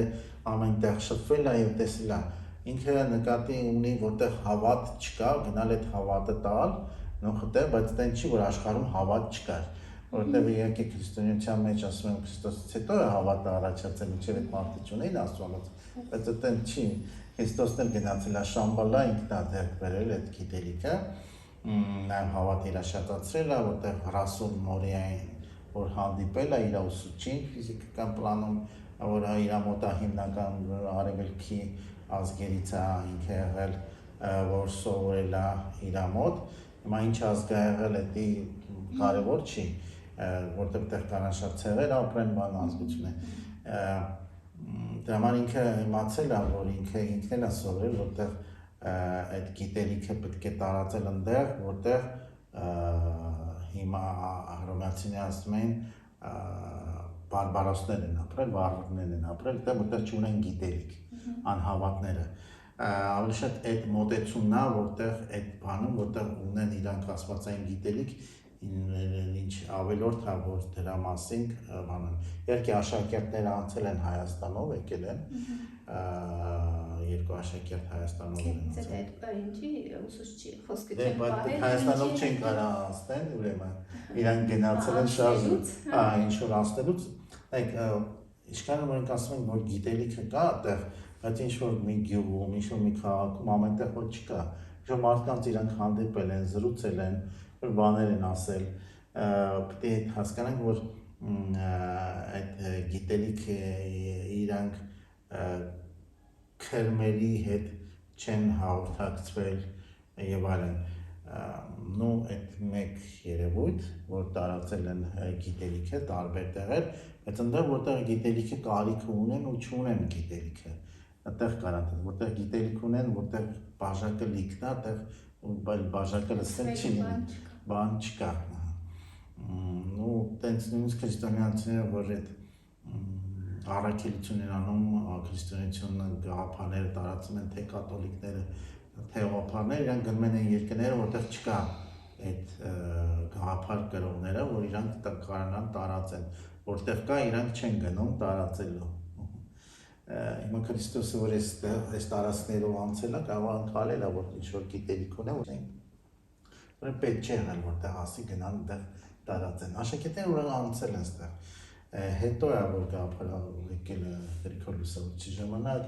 ամենտեղ շփվել է եւ տեսել է։ Ինքը նկատի ունի, որտեղ հավատ չկա, գնալ այդ հավատը տալ, նոխտեղ, բայց դա չի, որ աշխարհում հավատ չկար, որտեղ իհարկե քրիստոնեության մեջ ասում են Քրիստոսից հետո է հավատը առաջացել, ինչեւ այդ մարդիկ ունեն աստվածած, բայց դա չի, Քրիստոսն էլ գնացել է Շամբալա, ինքն է ձեռք բերել այդ գիտելիքը, նաեւ հավատը իրաշատացրել է, որտեղ Ռասուլ Մորիային, որ հանդիպել է իր ուսուցչին ֆիզիկական պլանում, որ իր մոտ է հիմնական արևելքի ազգերից է ինքը եղել, որ սովորել է իր մոտ, հիմա ինչ ազգ է եղել, դա կարևոր չի, որտեղ տեղ կանան շատ ցեղեր ապրեն, բան ազգություն է։ Դրա համար ինքը իմացել է, որ ինքն էլ է սովորել, որտեղ այդ գիտելիքը պետք է տարածել այնտեղ, որտեղ հիմա հռոմեացիները ասում են բարբարոսներ են ապրել, վառվարներ են ապրել, որտեղ չունեն գիտելիք, անհավատները։ Ավելի շատ այդ մոտեցումն է, որտեղ այդ բանում, որտեղ ունեն իրանք աստվածային գիտելիք, ինչ ավելորդ է, որ դրա մասին բանան։ Իհարկե աշակերտները անցել են Հայաստանով, եկել են, երկու աշակերտ Հայաստանով են անցել։ Դա ինչի ուսուցչի խոսքը չեն պահել։ Հայաստանով չեն կարող անցնել, ուրեմն իրանք գնացել են շարժում, ինչ որ անցնելուց, ինչքան մենք ասում ենք, որ գիտելիքը կա այդտեղ, բայց ինչ որ մի գյուղում, ինչ որ մի քաղաքում ամենտեղ որ չկա, ինչ որ մարդկանց իրանք հանդիպել են, զրուցել են, որ բաներ են ասել, պետք է հասկանանք, որ այդ գիտելիքը իրանք քրմերի հետ չեն հաղորդակցվել եւ այլն։ Նու այդ մեկ երևույթ, որ տարածել են գիտելիքը տարբեր տեղեր, բայց այնտեղ որտեղ գիտելիքը կարիք ունեն ու չունեն գիտելիքը, այդտեղ կարան, որտեղ գիտելիք ունեն, որտեղ բաժակը լիքն է, այդտեղ բաժակը լսել չի լինի, բան չկա։ Նու տենց նույնիսկ քրիստոնյաները, որ այդ առաքելություն են անում, քրիստոնեությունը գաղափարները տարածում են, թե կաթոլիկները, թե ուղղափառները, իրանք գնում են երկրները, որտեղ չկա այդ գաղափար կրողները, որ իրանք կարողանան տարածեն, որտեղ կա, իրանք չեն գնում տարածելու։ Հիմա Քրիստոսը, որ այս տարածքներով անցել է, կարող անցալել է, որ ինչ-որ գիտելիք ունեն, որ պետք չէ եղել, որտեղ ասի գնան այնտեղ տարածեն։ Աշակերտները որ անցել են այստեղ, հետո է որ գաղափարը եկել է Գրիգոր Լուսավորչի ժամանակ,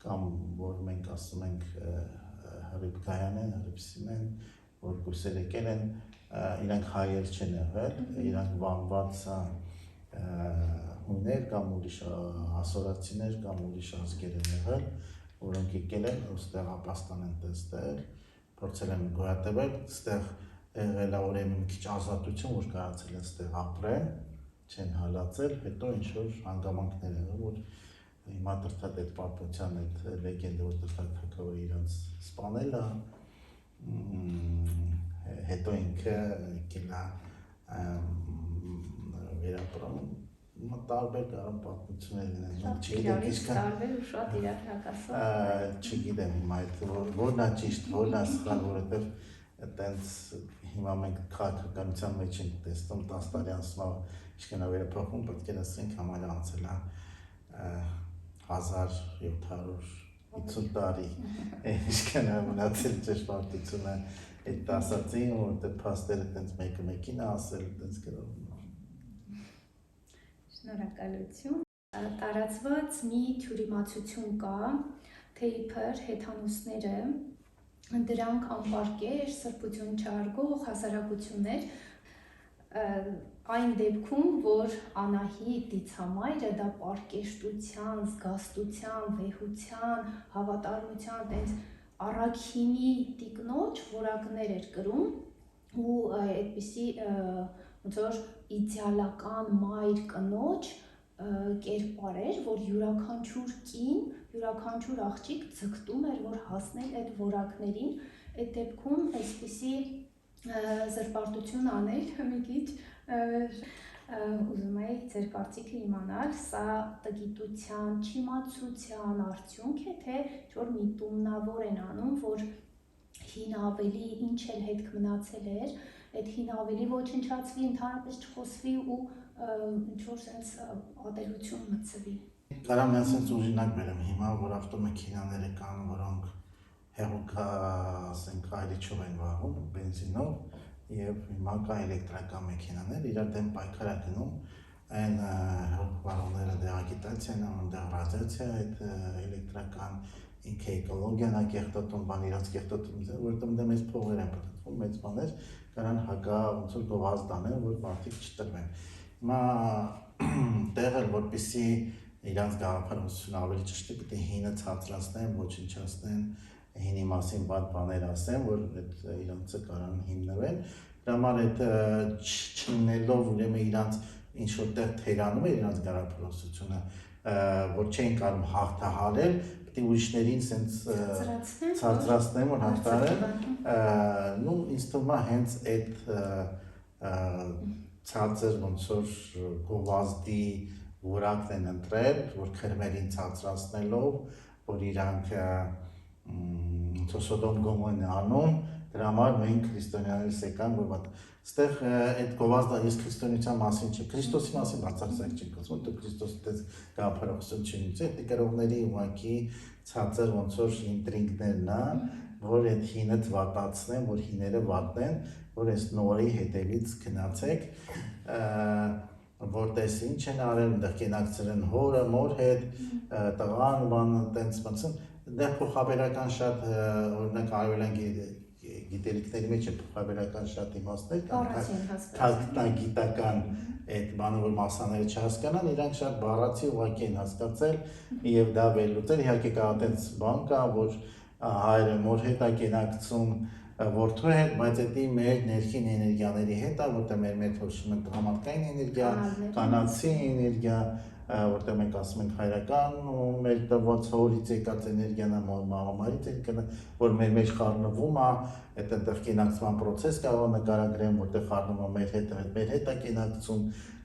կամ որ մենք ասում ենք Հռիփկայան են, Հռիփսին են, որ կուրսեր եկել են, իրանք հայեր չեն եղել, իրանք վանված հույներ կամ ուրիշ ասորացիներ կամ ուրիշ ազգեր են եղել, որոնք եկել են ուստեղ ապաստան են տեսել, փորձել են գոյատևել, ստեղ եղել է ուրեմն մի քիչ ազատություն, որ կարողացել են ստեղ ապրեն, չեն հալածել, հետո ինչ-որ հանգամանքներ եղել, որ հիմա Տրդատ այդ պատմության այդ լեգենդը, որ Տրդատ թագավորը իրանց սպանել է, հետո ինքը եկել է վերապրում, տարբեր կարող պատմություններ իրարից տարբեր ու շատ իրար հակասող չգիտեմ հիմա այդ որն է ճիշտ, որն է սխալ, որովհետև այտենց հիմա մենք քաղաքականության մեջ ենք տեսնում 10 տարի անց ինչքան է վերափոխվում, պետք է ասենք համարը անցել է 1750 տարի, ինչքան է մնացել ճշմարտությունը այդ ասածին, որովհետև փաստերը այտենց մեկը մեկին է ասել, այտենց գրով։ Շնորհակալություն։ Տարածված մի թյուրիմացություն կա, թե իբր հեթանոսները դրանք անպարկեր, սրբություն չարգող հասարակություններ, այն դեպքում, որ Անահիտ դիցամայրը դա պարկեշտության, զգաստության, վեհության, հավատարմության, տենց առաքինի տիկնոջ որակներ էր կրում ու այդպիսի ոնց որ իդեալական մայր կնոջ կերպար էր, որ յուրաքանչյուր կին, յուրաքանչյուր աղջիկ ձգտում էր, որ հասնել այդ որակներին, այդ դեպքում այսպիսի զրպարտություն անել մի քիչ ուզում եի ձեր կարծիքը իմանալ, սա տգիտության, չիմացության արդյունք է, թե ինչ-որ միտումնավոր են անում, որ հին ավելի ինչ էլ հետք մնացել էր, այդ հին ավելի ոչնչացվի, ընդհանրապես չխոսվի ու ինչ-որ սենց ատելություն մտցվի։ Կարամ ես սենց ուժինակ բերեմ հիմա, որ ավտոմեքենաները կան, որոնք հեղուկա, ասենք, այրիչով են վաղում, բենզինով, և հիմա կա էլեկտրական մեքենաներ, իրար դեմ պայքար է գնում, այն հեղուկվարողները դեղ ագիտացիա են անում, դեղ ռադիացիա, այդ էլեկտրական ինքը էկոլոգիան է կեղտոտում, բան իրանց կեղտոտում, որտեղ դեմ այս փողեր են պտտվում, մեծ բաներ, կարան հակա ոնց որ գովազդ անեն, որ մարդիկ չտրվեն։ Հիմա տեղ էլ որպեսզի իրանց գաղափարությունը ավելի ճշտի պետք է հինը ցածրացնեն, ոչնչացնեն, հինի մասին բան բաներ ասեն, որ այդ իրանցը կարան հիմնվեն, դրա համար այդ չնելով ուրեմն իրանց ինչ որտեղ թերանում է իրանց գաղափարությունը, որ չեն կարող հաղթահարել, պետք է ուրիշներին սենց ցածրացնեն, որ հաղթահարեն, նու ինձ թվում է հենց այդ ցածր ոնց որ գովազդի որակն են ընտրել, որ քրմերին ցածրացնելով, որ իրանք Սոդոմ Գոմորն է անում, դրա համար մենք քրիստոնյաներս եկան, որ այստեղ այդ գովազդը ես քրիստոնեության մասին չեմ, Քրիստոսի մասին բացարձակ չեմ խոսում, դու Քրիստոսի դες գաղափարություն չունի, այդ գրողների ուղղակի ցածր ոնց որ ինտրիգներն է, որ այդ հինը վատացնեն, որ հիները վատնեն, որ այս նորի հետևից գնացեք, որտես ինչ են արել, այնտեղ կենակցրեն հորը, մոր հետ, տղան, բան, տենց մնցն, դեղ փոխաբերական շատ օրինակ արևելյան գիտելիքների մեջ է փոխաբերական շատ իմաստներ կան, գիտական այդ բանը, որ մասաները չհասկանան, իրանք շատ բառացի ուղղակի են հասկացել և դա վերլուծել, իհարկե կա տենց բան կա, որ հայրը մոր հետ է կենակցում որդու հետ, բայց էդի մեր ներքին էներգիաների հետ է, որտեղ մեր հոշում են տղամարդկային էներգիա, կանացի էներգիա, որտեղ մենք ասում ենք հայրական, մեր տված հորից եկած էներգիան է, մամայից եկած, որ մեր մեջ խառնվում է, այդ այնտեղ կենակցման պրոցես կարող նկարագրեմ, որտեղ խառնվում է մեր հետ է կենակցում,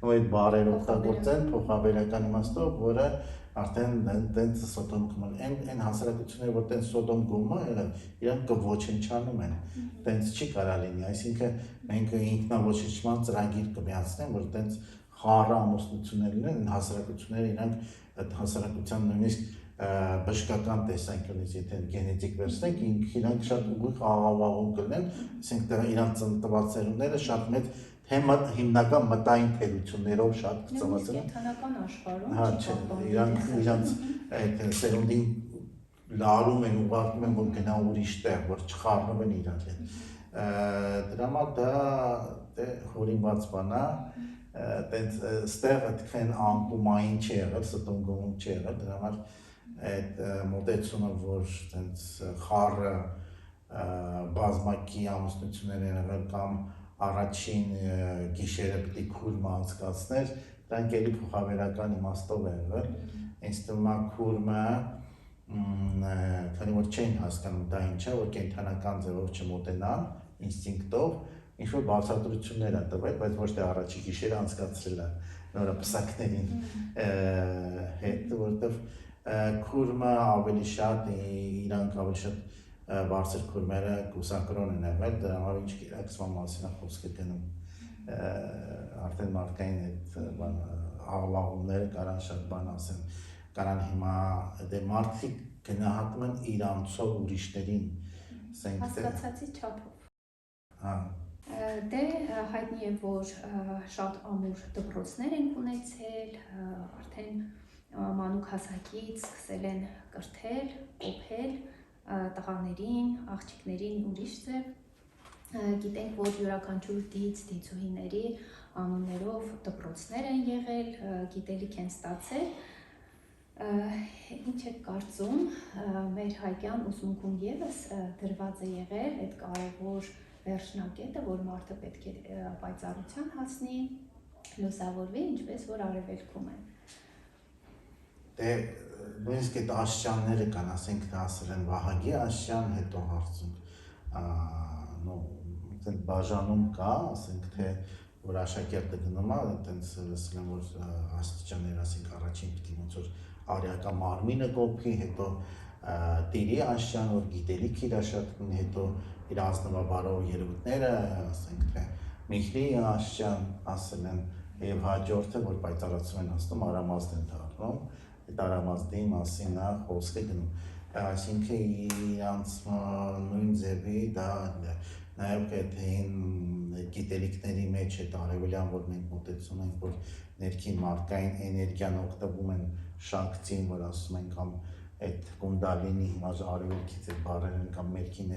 ու այդ բառեր օգտագործեն փոխաբերական իմաստով, որը արդեն տենց Սոդոմ Գոմոր, այն հասարակությունները, որ տենց Սոդոմ Գոմոր եղել, իրանք կոչնչանում են, տենց չի կարա լինի, այսինքն մենք ինքնաոչնչման ծրագիր կմիացնենք, որ տենց խառը ամուսնություններ լինեն, այն հասարակությունները իրանք այդ հասարակության նույնիսկ բժշկական տեսանկյունից, եթե գենետիկ վերցնենք, իրանք շատ ուղիղ աղավաղում կլինեն, այսինքն իրանք տված ծերունները շատ մեծ հիմնական մտային թերություններով շատ կծնված են։ Կենթանական աշխարհում իրանք այդ սերունդին լարում են, ուղարկում են, որ գնա ուրիշ տեղ, որ չխառնվեն իրար հետ։ Դրա համար դա հորինված բան է, տենց ստեղ այդքան անկումային չի եղել, ստունգում չի եղել, դրա համար այդ մոտեցումը, որ տենց խառը բազմակի ամուսնություններ են եղել կամ առաջին գիշերը պիտի քուրմը անցկացներ, դրանք էլի փոխավերական իմաստով է եղել, ինձ թվում է քուրմը քանի որ չեն հասկանում դա ինչ է, որ կենդանական ձևով չմոտենան, ինստինկտով, ինչ-որ բացատրություններ է տվել, բայց ոչ թե առաջի գիշերը անցկացրել է նորա պսակներին հետ, որովհետև քուրմը ավելի շատ, իրանք ավելի շատ բարձր քուրմերը կուսակրոն են եղել, դրա համար ինչ գիտակցման մասին է խոսքը գնում, արդեն մարդկային այդ աղլաղումները կարան շատ բան ասեն, կարան հիմա դե մարդիկ գնահատում են իրանցով ուրիշներին, հասկացածի չափով։ Դե հայտնի է, որ շատ ամուր դպրոցներ են ունեցել, արդեն մանուկ հասակից սկսել են կրթել, կոփել տղաներին, աղջիկներին ուրիշ ձև։ Գիտենք, որ յուրաքանչյուր դիցուհիների անուններով դպրոցներ են եղել, գիտելիք են ստացել։ Ինչ եք կարծում, մեր հայկյան ուսմունքում ևս դրված է եղել այդ կարևոր վերջնակետը, որ մարդը պետք է պայծառության հասնի, լուսավորվի, ինչպես որ արևելքում է։ Դե նույնիսկ այդ աշճանները կան, ասենք թե ասել են Վահագի աշճան, հետո հարցում բաժանում կա, ասենք թե որ աշակերտը գնում է, այտենց լսել եմ, որ աստիճաններ, ասենք առաջին պիտի ոնց որ արիական մարմինը կոփի, հետո տիրի աշճան, որ գիտելիք իր աշակերտին, հետո իր ազնվաբարով երևույթները, ասենք թե Միխրի աշճան ասել են, եւ հաջորդը, որ պայծառացում են հասնում, Արամազդ են դառնում, այդ Արամազդի մասին է խոսքը գնում, այսինքն իրանց նույն ձևի դա նաև այդ գիտելիքների մեջ այդ արևելյան, որ մենք մոտեցում ենք, որ ներքին մարդկային էներգիան օգտվում են շանգցին, որ ասում են կամ այդ կունդալինի հիմա արևելքից այդ բառեր են կամ ներքին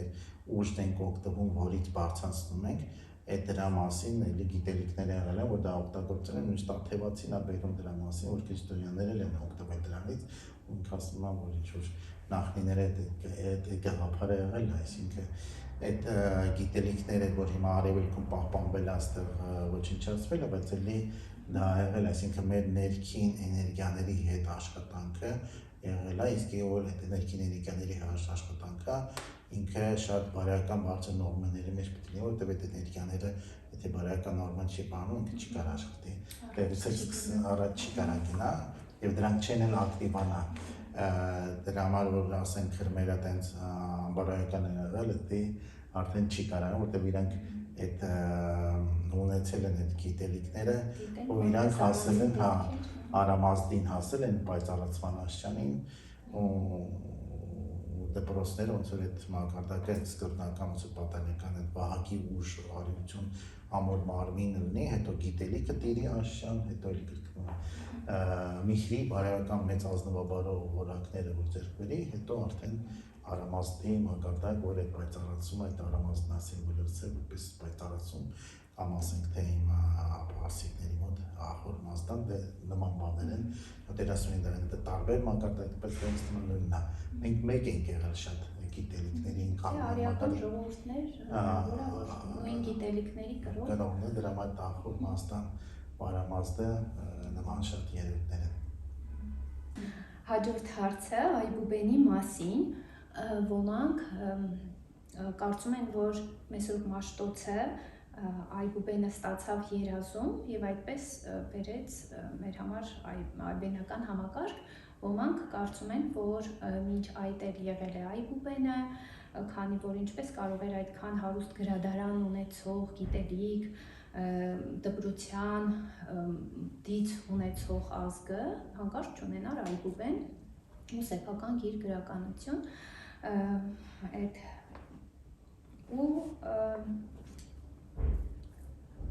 ուժն ենք օգտվում, որից բարձրացնում ենք, այդ դրա մասին էլի գիտելիքներ եղել են, որ դա օգտագործել են, նույնիսկ Թաթևացին է բերում դրա մասին, որ քրիստոնյաները են օգտվել դրանից, ու ինքը ասում է, որ ինչ-որ նախնիները այդ գաղափարը եղել է, այսինքն այդ գիտելիքները, որ հիմա արևելքում պահպանվել է, այստեղ ոչնչացվել է, բայց էլի դա եղել է, այսինքն մեր ներքին էներգիաների հետ աշխատանքը եղել է, իսկ որ այդ ներքին էներգիաների աշխատանքը ինքը շատ բարոյական բարձր նորմաների մեջ պետք է լինի, որտեղ այդ էներգիաները, եթե բարոյական նորման չի բանում, ինքը չի կարող աշխատի, դեպի առաջ չի կարող գնա, եւ դրանք չեն էլ ակտիվանա, դրա համար որ ասենք քրմերը տենց բարոյական են եղել, դա արդեն չի կարող, որտեղ իրանք այդ ունեցել են այդ գիտելիքները, ու իրանք հասել են, Արամազդին հասել են պայծառացման աշճանին, ու դպրոցները ոնց որ այդ մակարդակը սկզբնական ոնց որ պատանեկան այդ Վահագի ուժ արիություն ամոր մարմին լինի, հետո գիտելիքը տիրի աշճան, հետո էլ կրկնում Միխրի բարոյական մեծ ազնվաբարով որակները որ ձեռք բերի, հետո արդեն Արամազդի մակարդակ, որ այդ պայծառացումը, այդ Արամազդն է սիմվոլիզացել որպես պայծառացում, կամ ասենք թե իմ պարսիկների մոտ Ախորմազդան, դե նման բաներ են, դեր ասում են դրանք դա տարբեր մակարդակ, բայց ինձ թվում է նույնն է, մենք մեկ ենք եղել շատ գիտելիքների արիական ժողովուրդներ, նույն գիտելիքների կրող է, դրա համար Ախորմազդան, Արամազդը նման շատ երևույթներ են։ Հաջորդ հարցը Այբուբենի մասին, ոմանք կարծում են, որ Մեսրոպ Մաշտոցը Այբուբենը ստացավ երազում եւ այդպես բերեց մեր համար այբենական համակարգ, ոմանք կարծում են, որ մինչ այդ էլ եղել է Այբուբենը, քանի որ ինչպես կարող էր այդքան հարուստ գրադարան ունեցող գիտելիք, դպրության դից ունեցող ազգը հանկարծ չունենար Այբուբեն ու սեփական գիր գրականություն, ու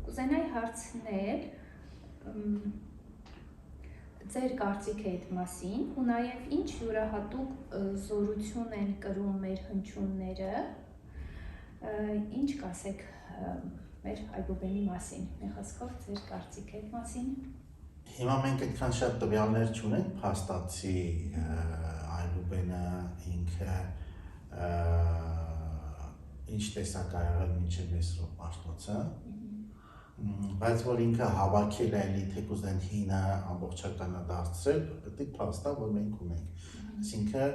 կուզենայի հարցնել ձեր կարծիքը այդ մասին ու նաև ինչ յուրահատուկ զորություն են կրում մեր հնչյունները, ինչ կասեք մեր Այբուբենի մասին։ Մի խոսքով ձեր կարծիքը այդ մասին։ Հիմա մենք այդքան շատ տվյալներ չունենք փաստացի Այբուբենը ինքը ինչ տեսակ ա եղել մինչև Մեսրոպ Մաշտոցը, բայց որ ինքը հավաքել է էլի թեկուզ այն հինը ամբողջականը դարձրել, պետք է փաստա, որ մենք ունենք։ Այսինքն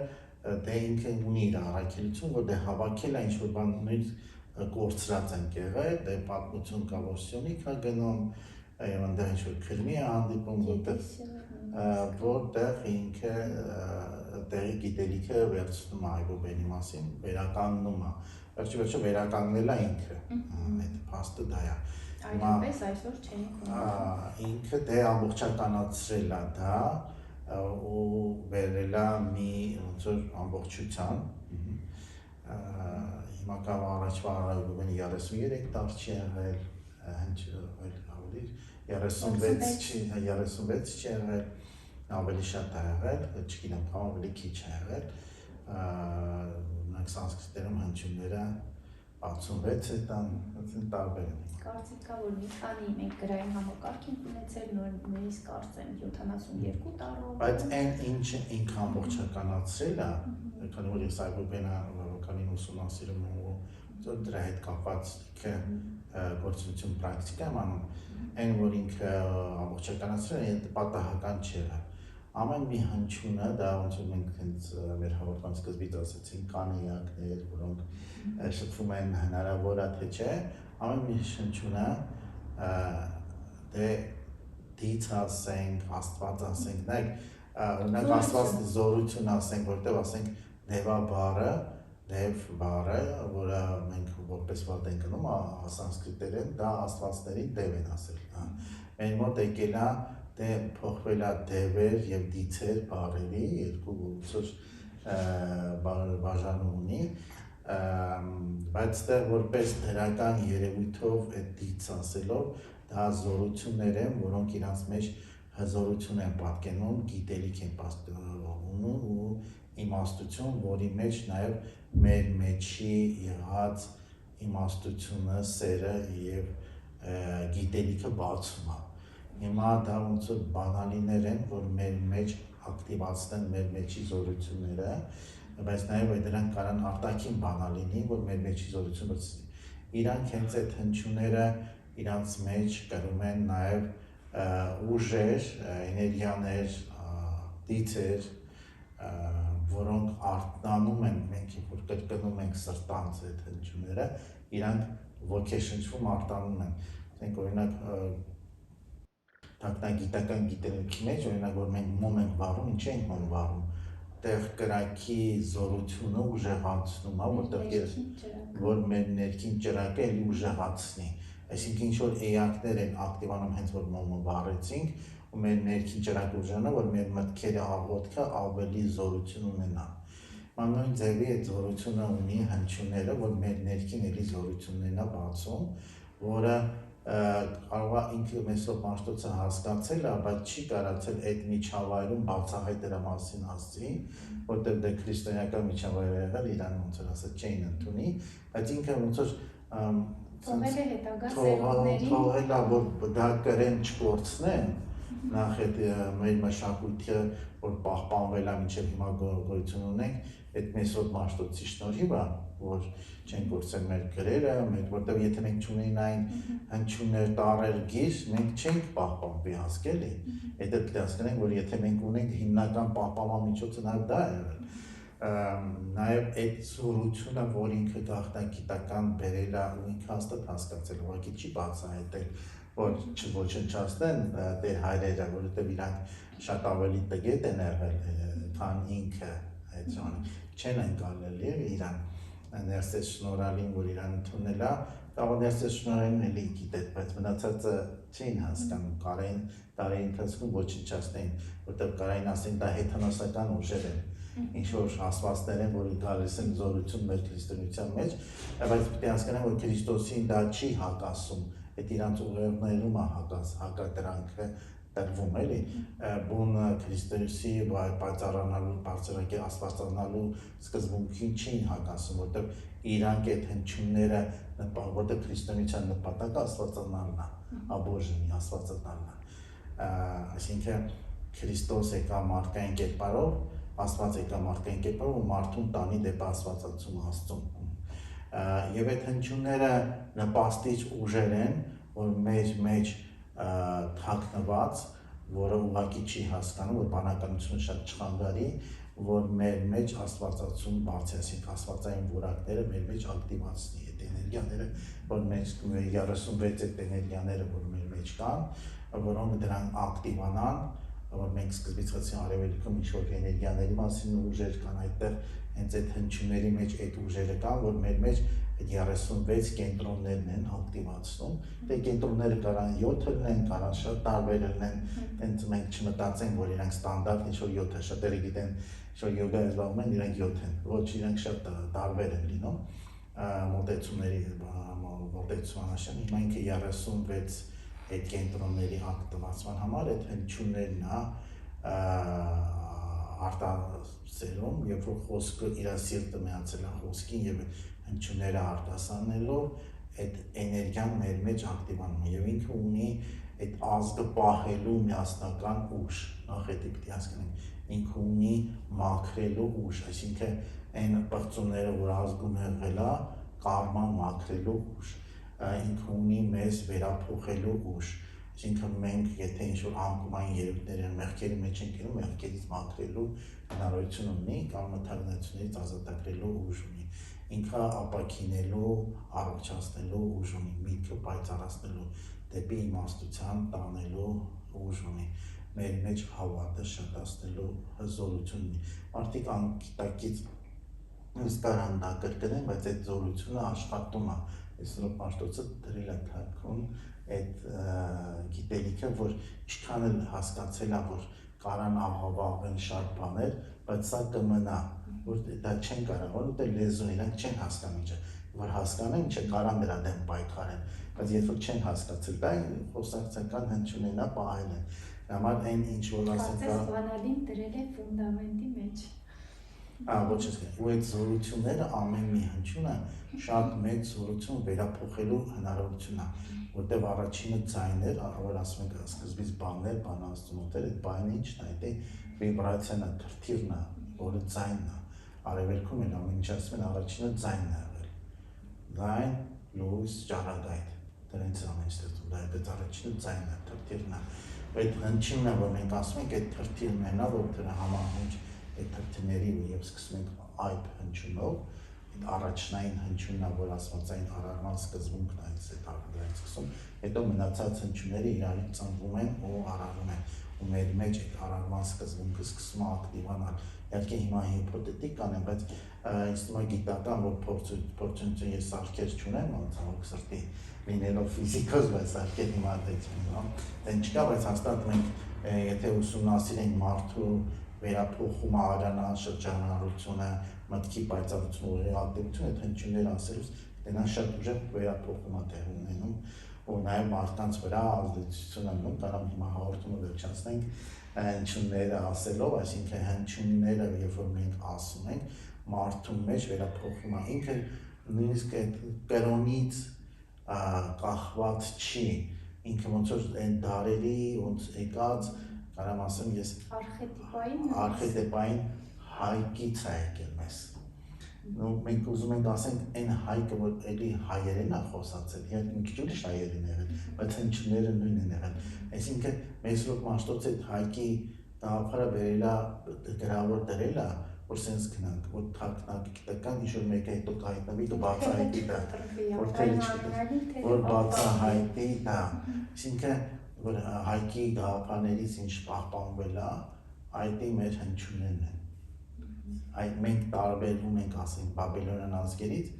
դե ինքը ունի իր առաքելություն, որ դե հավաքել է ինչ-որ բաներ կորցրած են եղել, դե պատմություն կա, որ Սյունիք ա գնում, եւ այնտեղ ինչ-որ քրմի է հանդիպում, որտեղ ինքը տեղի գիտելիքը վերցնում է Այբուբենի մասին, վերականգնում է, վերջի վերականգնել է ինքը, այդ փաստը դա է։ Այլապես այսօր չենք ունեցել։ Ինքը դե ամբողջականացրել է դա ու վերել է մի ոնց որ ամբողջության։ Հիմա կա առաջվա Այբուբենի 33 տար չի եղել, հենց ավելի 36 չի եղել, ավելի շատ է եղել, չգիտեմ, ավելի քիչ է եղել։ Նրանք սանսկրիտերում հնչյունները 66 է տան, տարբեր են։ Կարծիք կա, որ մի քանի մենք գրային համակարգ ենք ունեցել, նույնիսկ կարծեմ 72 տարով։ Բայց այն ինչը ինքը ամբողջականացրել է, քանի որ ես Այբուբենը բավականին ուսումնասիրում եմ ու դրա հետ կապված գործունեություն պրակտիկա եմ անում, այն որ ինքը ամբողջականացրել է, պատահական չի եղել։ Ամեն մի հնչյունը, դա ոնց որ մենք հենց մեր հաղորդման սկզբից ասացինք, կան իակներ, որոնք շփվում են հնարավոր է թե չէ, ամեն մի հնչյունը դե դից ասենք, Աստված ասենք, նայեք, օրինակ Աստված զորություն ասենք, որտեղ ասենք դևա բառը, դև բառը, որը մենք որպես վատ ենք գնում, սանսկրիտերեն, դա աստվածների դև են ասել։ Մեր մոտ եկել է դե փոխվել է դևեր եւ դիցեր բառերի երկու բաժանում ունի, բայց դե որպես դրական երևույթով այդ դից ասելով դա զորություններ են, որոնք իրանց մեջ հզորություն են պատկենում, գիտելիք են պատկենում ու իմաստություն, որի մեջ նաեւ մեր մեջի եղած իմաստությունը, սերը եւ գիտելիքը բացում է։ Հիմա դա ոնց որ բանալիներ են, որ մեր մեջ ակտիվացնեն մեր մեջի զորությունները, բայց նաև դրանք կարան արտաքին բանալինի, որ մեր մեջի զորությունը բացի։ Իրանք հենց այդ հնչյունները իրանց մեջ կրում են նաև ուժեր, էներգիաներ, դիցեր, որոնք արտանում են մենք, որ կրկնում ենք սրտանց այդ հնչյունները, իրանք ոգեշնչվում արտանում են։ Ասենք օրինակ տագնագիտական գիտելիքի մեջ, օրինակ որ մենք մոմ ենք վառում, ինչ ենք մոմ վառում, տեղ կրակի զորությունը ուժեղացնում է, որ մեր ներքին ճրակը էլի ուժեղացնի, այսինքն ինչ որ էակներ են ակտիվանում հենց որ մոմը վառեցինք ու մեր ներքին ճրակը ուժեղանա, որ մեր մտքերը աղոթքը ավելի զորություն ունենա։ Նույն ձևի այդ զորությունը ունի հնչյունները, որ մեր ներքին էլի զորություններն է բացում, որը կարող է ինքը Մեսրոպ Մաշտոցը հասկացել է, բայց չի կարողացել այդ միջավայրում բացահայտ դրա մասին ասի, որտեղ դե քրիստոնեական միջավայր է եղել, իրան ոնց որ ասած չէին ընդունի, բայց ինքը ոնց որ թողել է հետագա սերունդներին, թողել է, որ դա կրեն չկորցնեն, նախ այդ մեր մշակույթը, որ պահպանվել է մինչև հիմա գոյություն ունենք, այդ Մեսրոպ Մաշտոցի շնորհիվ է, որ չեն կորցրել մեր գրերը, որտեղ եթե մենք չունենք այն հնչյուններ, տառեր, գիր, մենք չենք պահպանվի հասկելի։ Այդ պետք է հասկանանք, որ եթե մենք ունենք հիմնական պահպանման միջոցը նաև դա է եղել։ Նաև այդ զորությունը, որ ինքը գաղտնագիտական բերել է ու ինքը հաստատ հասկացել, ուղղակի չի բացահայտել, որ չոչնչացնեն դեր հայրերը, որովհետև իրանք շատ ավելի տգետ են եղել, քան ինքը այդ ժամանակ չեն ընկալել իրան ներսես շնորհալին, որ իրան ընդունել է, կարող ներսես շնորհալին էլի գիտեք, բայց մնացածը չէին հասկանում, կարային տարի ընթացքում ոչնչացնեին, որտեղ կարային ասեն դա հեթանոսական ուժեր են, ինչ որ ասվածներ են, որ գալիս են զորություն մեր քրիստոնեության մեջ, բայց պետք է հասկանան, որ Քրիստոսին դա չի հակասում, այդ իրանց ուղերձներում է հակադրանքը տրվում էլի բուն Քրիստոսի պայծառանալու բարձրակի աստվածանալու սկզբունքին չի հակասում, որտեղ իրանք այդ հնչյունները որտեղ քրիստոնեության նպատակը աստվածանալն է, աբոժնի աստվածանալն է, այսինքն Քրիստոս եկա մարդկային կերպարով, Աստված եկա մարդկային կերպարով ու մարդուն տանի դեպի աստվածացում Աստծուն։ Եվ այդ հնչյունները նպաստիչ ուժեր են, որ մեր մեջ թաքնված, որը ուղղակի չի հասկանում, որ բանականությունը շատ չխանգարի, որ մեր մեջ աստվածացում բացի, այսինքն աստվածային որակները մեր մեջ ակտիվացնի այդ էներգիաները, որ մեր 36 այդ էներգիաները, որ մեր մեջ կան, որոնք դրան ակտիվանան, որ մենք սկզբից խեցին արևելքում ինչ-որ էներգիաների մասին ուժեր կան այդտեղ, հենց այդ հնչյունների մեջ այդ ուժերը կան, որ մեր մեջ այդ 36 կենտրոններն են ակտիվացնում, դե կենտրոնները կարան 7 լինեն, կարան շատ տարբեր լինեն, հենց մենք չմտածենք, որ իրանք ստանդարտ ինչ-որ 7 է, շատերը գիտեն, ինչ-որ յոգա զբաղվում են, իրանք 7 են, ոչ, իրանք շատ տարբեր են լինում, մոտեցման աշան, հիմա ինքը 36 այդ կենտրոնների ակտիվացման համար այդ հնչյուններն է արտասերում, երբ որ խոսքը իր սիրտը միացել է խոսքին եւ հնչյունները արտասանելով, այդ էներգիան մեր մեջ ակտիվանում եւ ինքը ունի այդ ազգը պահելու միասնական ուժ, նախ դա պետք է հասկանանք, ինքը ունի մաքրելու ուժ, այսինքն այն բացումները, որ ազգում եղել է, կարման մաքրելու ուժ, ինքը ունի մեզ վերափոխելու ուժ, այսինքն մենք եթե ինչ-որ անկումային երևույթներ են մեղքերի մեջ ենք գնում, մեղքերից մաքրելու հնարավորություն ունի կամ մթագնություններից ազատագրելու ուժ ունի, ինքը ապաքինելու, առողջացնելու ուժ ունի, միտքը պայծառացնելու, դեպի իմաստության տանելու ուժ ունի, մեր մեջ հավատը շատացնելու հզորություն ունի, մարդիկ անգիտակից կարան դա կրկնեն, բայց այդ զորությունը աշխատում է, այսօր Պաշտոցը դրել է թարգում այդ գիտելիքը, որ ինչքան էլ հասկացել է, որ կարան աղավաղեն շատ բաներ, բայց սա կմնա, որ դա չեն կարող, որտեղ լեզուն իրանք չեն հասկանում, որ հասկանեն, չկարան դրա դեմ պայքարեն, բայց երբ որ չեն հասկացել, դա խոսակցական հնչյունն է պահել են, համար այն ինչ որ ասենք Կարծես բանալին դրել է ֆունդամենտի մեջ։ Ոչ ասեմ, ու այդ զորությունները ամեն մի հնչյունը շատ մեծ զորություն վերափոխելու հնարավորություն է, որտեղ առաջինը ձայներ, որ ասում ենք սկզբից բաններ, բանաստունոթեր, այդ բանը ինչն է, դա վիբրացիան է, թրթիռն է, որը ձայնն է, արևելքում էլ ամեն ինչ ասում են առաջինը ձայնն է եղել, ձայն, լույս, ճառագայթ, դրանից ամեն ինչ ստեղծում, դա այդ առաջինը ձայնն է, թրթիռն է, այդ հնչյունն է, որ մենք ասում ենք, այդ թրթիռն է, որ դրա համահունչ այդ թրթիռների եւ սկսում ենք այբ հնչյունով, այդ առաջնային հնչյունն է, որ աստվածային արարման սկզբունքն է, այս դրանից սկսում, հետո մնացած հնչյունները իրարից ծնվում են ու արարվում են, ու մեր մեջ այդ արարման սկզբունքը սկսում է ակտիվանալ, իհարկե հիմա հիպոթետիկ կանեմ, բայց ինձ թվում է գիտական, որ փորձունություն ես սարքեր չունեմ, ցավոք սրտի լինելով ֆիզիկոս, բայց սարքեր հիմա դեն չկա, բայց հաստատ մենք եթե ուսումնասիրենք մարդու վերափոխումը, արանան, շրջանառությունը, մտքի պայծառությունը, ուղի ակտիվությունը, այդ հնչյունները ասելուց դենան շատ ուժեղ վերափոխում է տեղ ունենում ու նաև մարդկանց վրա ազդեցություն անում, կարամ հիմա հաղորդումը վերջացնենք հնչյունները ասելով, այսինքն հնչյունները, երբ որ մենք ասում ենք, մարդու մեջ վերափոխում է, ինքը նույնիսկ այդ կրոնից կախված չի, ինքը ոնց որ այն դարերի ոնց եկած կարամ ասեմ ես արխետիպային հայկից է եկել մեզ, մենք ուզում ենք ասենք այն հայկը, որ էլի հայերեն է խոսացել, մի քիչ ուրիշ հայերեն եղել, բայց հնչյունները նույն են եղել, այսինքն մեզ որ Մաշտոց այդ հայկի գաղափարը բերել է, գրավոր դրել է, որ սենց գնանք, որ թաքնակ գիտական ինչ-որ մեկը հետո կհայտնվի, կբացահայտի դա, որ բացահայտի դա, այսինքն որ հայկի գաղափարներից ինչ պահպանվել է, այդ մեր հնչյուններն են, այդ մենք տարբերվում ենք ասենք բաբելոնյան ազգերից,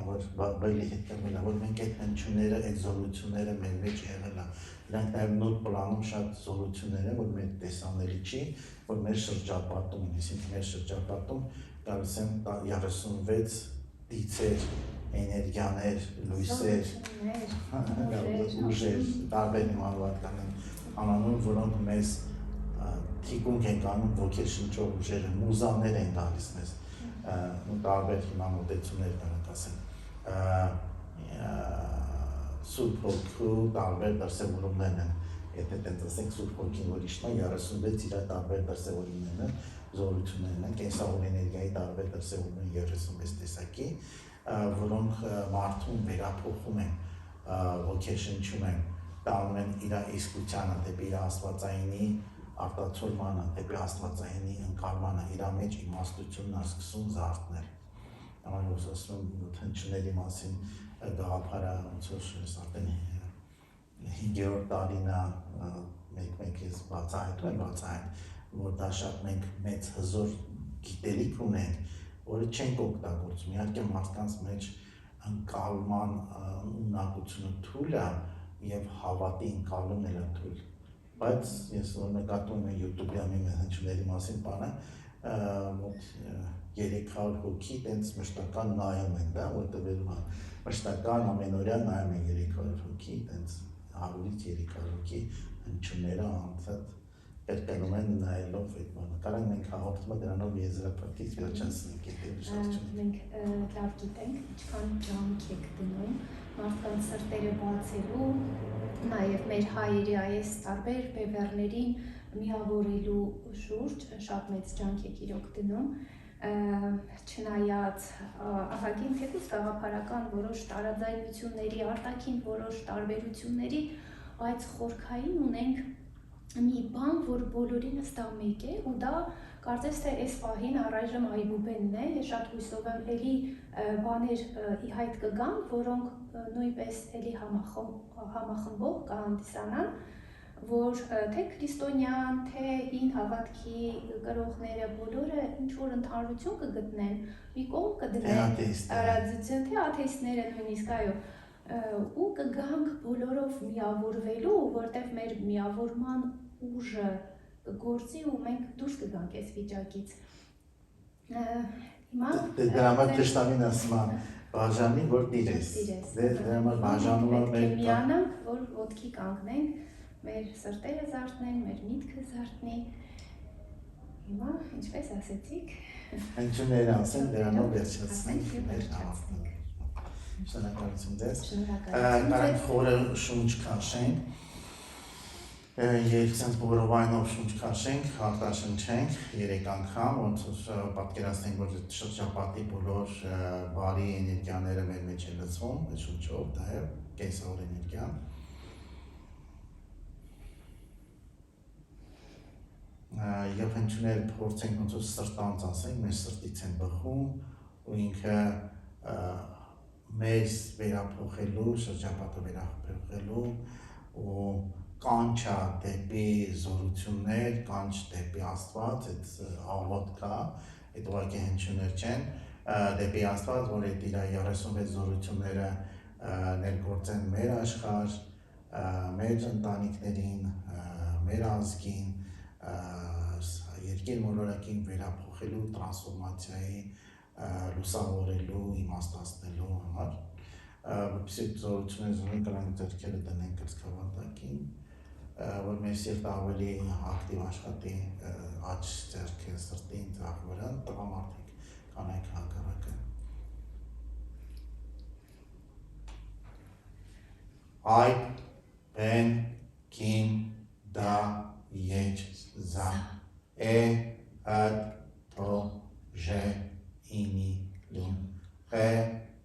որ բայլի հետ կրվել է, որ մենք այդ հնչյունները, այդ զորությունները մեր մեջ եղել է, իրանք նաև նոտ պլանում շատ զորություններ են, որ մեր տեսանելի չի, որ մեր շրջապատում են, այսինքն մեր շրջապատում գալիս են 36 դիցեր, էներգիաներ, լույսեր, ուժեր, տարբեր իմանալական են, անանում, որոնք մեզ թիկունք են կանում ոգեշնչող ուժերը, մուզաներ են տալիս մեզ, տարբեր հիմա մոտեցումներ կարող ասենք, Սուրբ Հոգու տարբեր դրսևորումներն են, եթե տենց ասենք Սուրբ Հոգին որ իշխում է 36 իր տարբեր դրսևորումներն են, զորություններն են, կենսավոր էներգիայի տարբեր դրսևորումներ 36 տեսակի, որոնք մարդուն վերափոխում են, ոգեշնչում են, տանում են իր իսկությանը, դեպի իր աստվածայինի արտացոլմանը, դեպի աստվածայինի ընկալմանը, իր մեջ իմաստությունն է սկսում զարթնել։ Ամենուր ասում եմ հնչյունների մասին գաղափարը ոնց որ արդեն 5-րդ տարին է մեկ ես բացահայտում, որ դա շատ մենք մեծ հզոր գիտելիք ունենք, որը չենք օգտագործում, իհարկե մարդկանց մեջ ընկալման ունակությունը թույլ է և հավատի ընկալումն էլ է թույլ, բայց ես որ նկատում եմ YouTube-ի հնչյունների մասին բանը, մոտ 300 հոգի տենց մշտական նայում են, որտեղ մշտական ամենօրյա նայում են 300 հոգի, տենց 100-ից 300 հոգի հնչյունները անընդհատ կրկնում են նայելով այդ բանը։ Կարանք մենք հաղորդումը դրանով եզրափակից վերջացնենք այդ ուշադրությունը։ Մենք լավ գիտենք, ինչքան ջանք եք դնում մարդկանց սրտերը բացելու, նաև մեր հայերի այս տարբեր բևեռներին միավորելու շուրջ շատ մեծ ջանք եք իրոք դնում, չնայած ահագին թեկուզ գաղափարական որոշ տարաձայնությունների, արտաքին որոշ տարբերությունների, բայց խորքային ունենք մի բան, որ բոլորինս դա մեկ է, ու դա կարծես թե այս պահին առայժմ այբուբենն է, ես շատ հույսով եմ էլի բաներ ի հայտ կգան, որոնք նույնպես էլի համախմբող կհանդիսանան, որ թե քրիստոնյան, թե ին հավատքի կրողները բոլորը ինչ-որ ընդհանրություն կգտնեն, մի կողմ կդնեն տարածություն, թե աթեիստները նույնիսկ այո, ու կգանք բոլորով միավորվելու, որտեղ մեր միավորման ուժը կգործի ու մենք դուրս կգանք այս վիճակից։ Դրա համար թշնամին ասում է բաժանի, որ տիրես։ Դրա համար բաժանում է մեր միանանք, որ ոտքի կանգնենք, մեր սրտերը զարթնեն, մեր միտքը զարթնի։ Հիմա, ինչպես ասեցիք, հնչյուններ ասենք, դրանով վերջացնենք մեր հավատքը։ Շնորհակալություն ձեզ։ Կարանք խորը շունչ քաշենք, երկցենց բորովայնով շունչ քաշենք, հաղթաշնչենք 3 անգամ, ոնց պատկերացնենք, որ շրջապատի բոլոր բարի էներգիաները մեր մեջ են լցվում, այդ շունչով, դա է կենսավոր էներգիան։ Եվ հնչյուններ փորձենք ոնց որ սրտանց ասենք, մեր սրտից են բխում ու ինքը մեզ վերափոխելու, շրջապատը վերափոխելու ու կանչա դեպի զորություններ, կանչ դեպի Աստված, այդ աղոտ կա, այդ ուղղակի հնչյուններ չեն, դեպի Աստված, որ այդ իր 36 զորությունները ներգործեն մեր աշխարհ, մեր ընտանիքներին, մեր ազգին, երկիր մոլորակին վերափոխելու, տրանսֆորմացիայի լուսավորելու, իմաստացնելու համար, որպեսզի զորությունները կրանք ձեռքերը դնենք կրծքավանդակին, որ մեր սիրտը ավելի ակտիվ աշխատի, աջ ձեռքը սրտին ձախ վրա, տղամարդիկ կանայք հակառակը։ Այդ բեն կին դա եջ զա հատ թո ժե ինի լում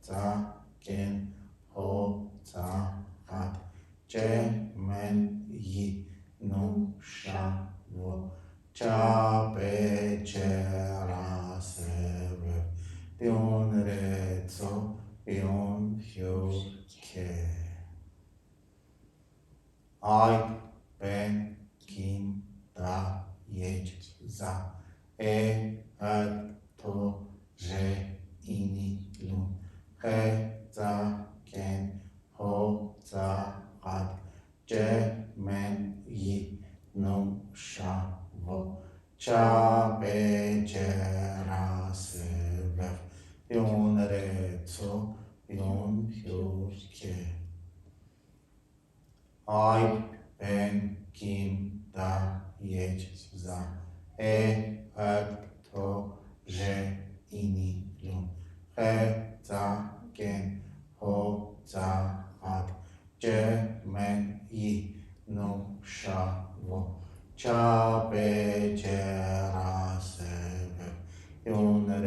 ծա կեն հո ծա հատ ճե մեն յի նու շա վո ճա պե ճե ռասը պյոն ռեցո պյոն հյո քե Այդ բեն կին դա եջ զա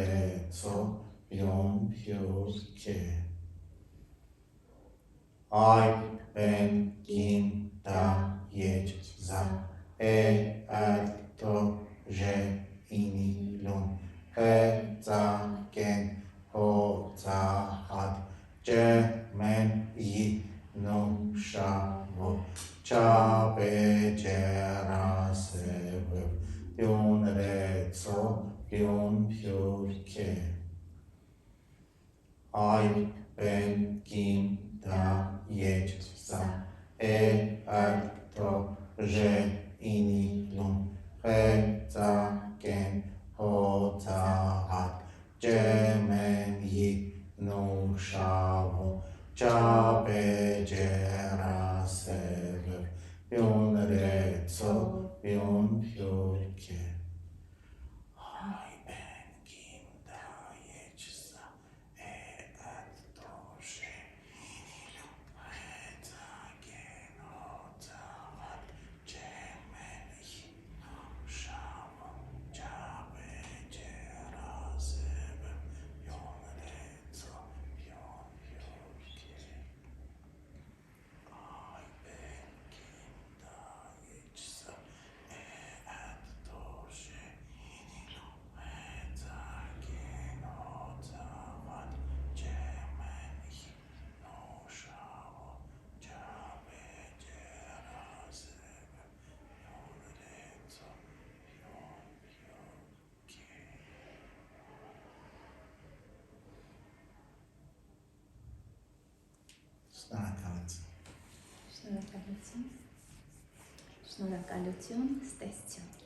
rեցո pion piurke Ai ben kim da yech za al to je ini lun he za ken ho za hat je men yi no sha vo cha be je ra se ve pion rեցо pion piurke Ai ben kim da yech za al to je ini lun he za ken ho za hat je men yi no shavo cha be je ra se ve pion rեցо pion piurke Ai ben kim da yech za al to je ini lun he za ken ho za hat je men yi no shavo cha be je ra se ve pion rեցo pion piurke Ai ben kim da yech za al to je ini lun he za ken ho za hat je men yi no shavo cha be je ra se ve pion rեցo pion piurke Շնորհակալություն Շնորհակալություն, ստեսություն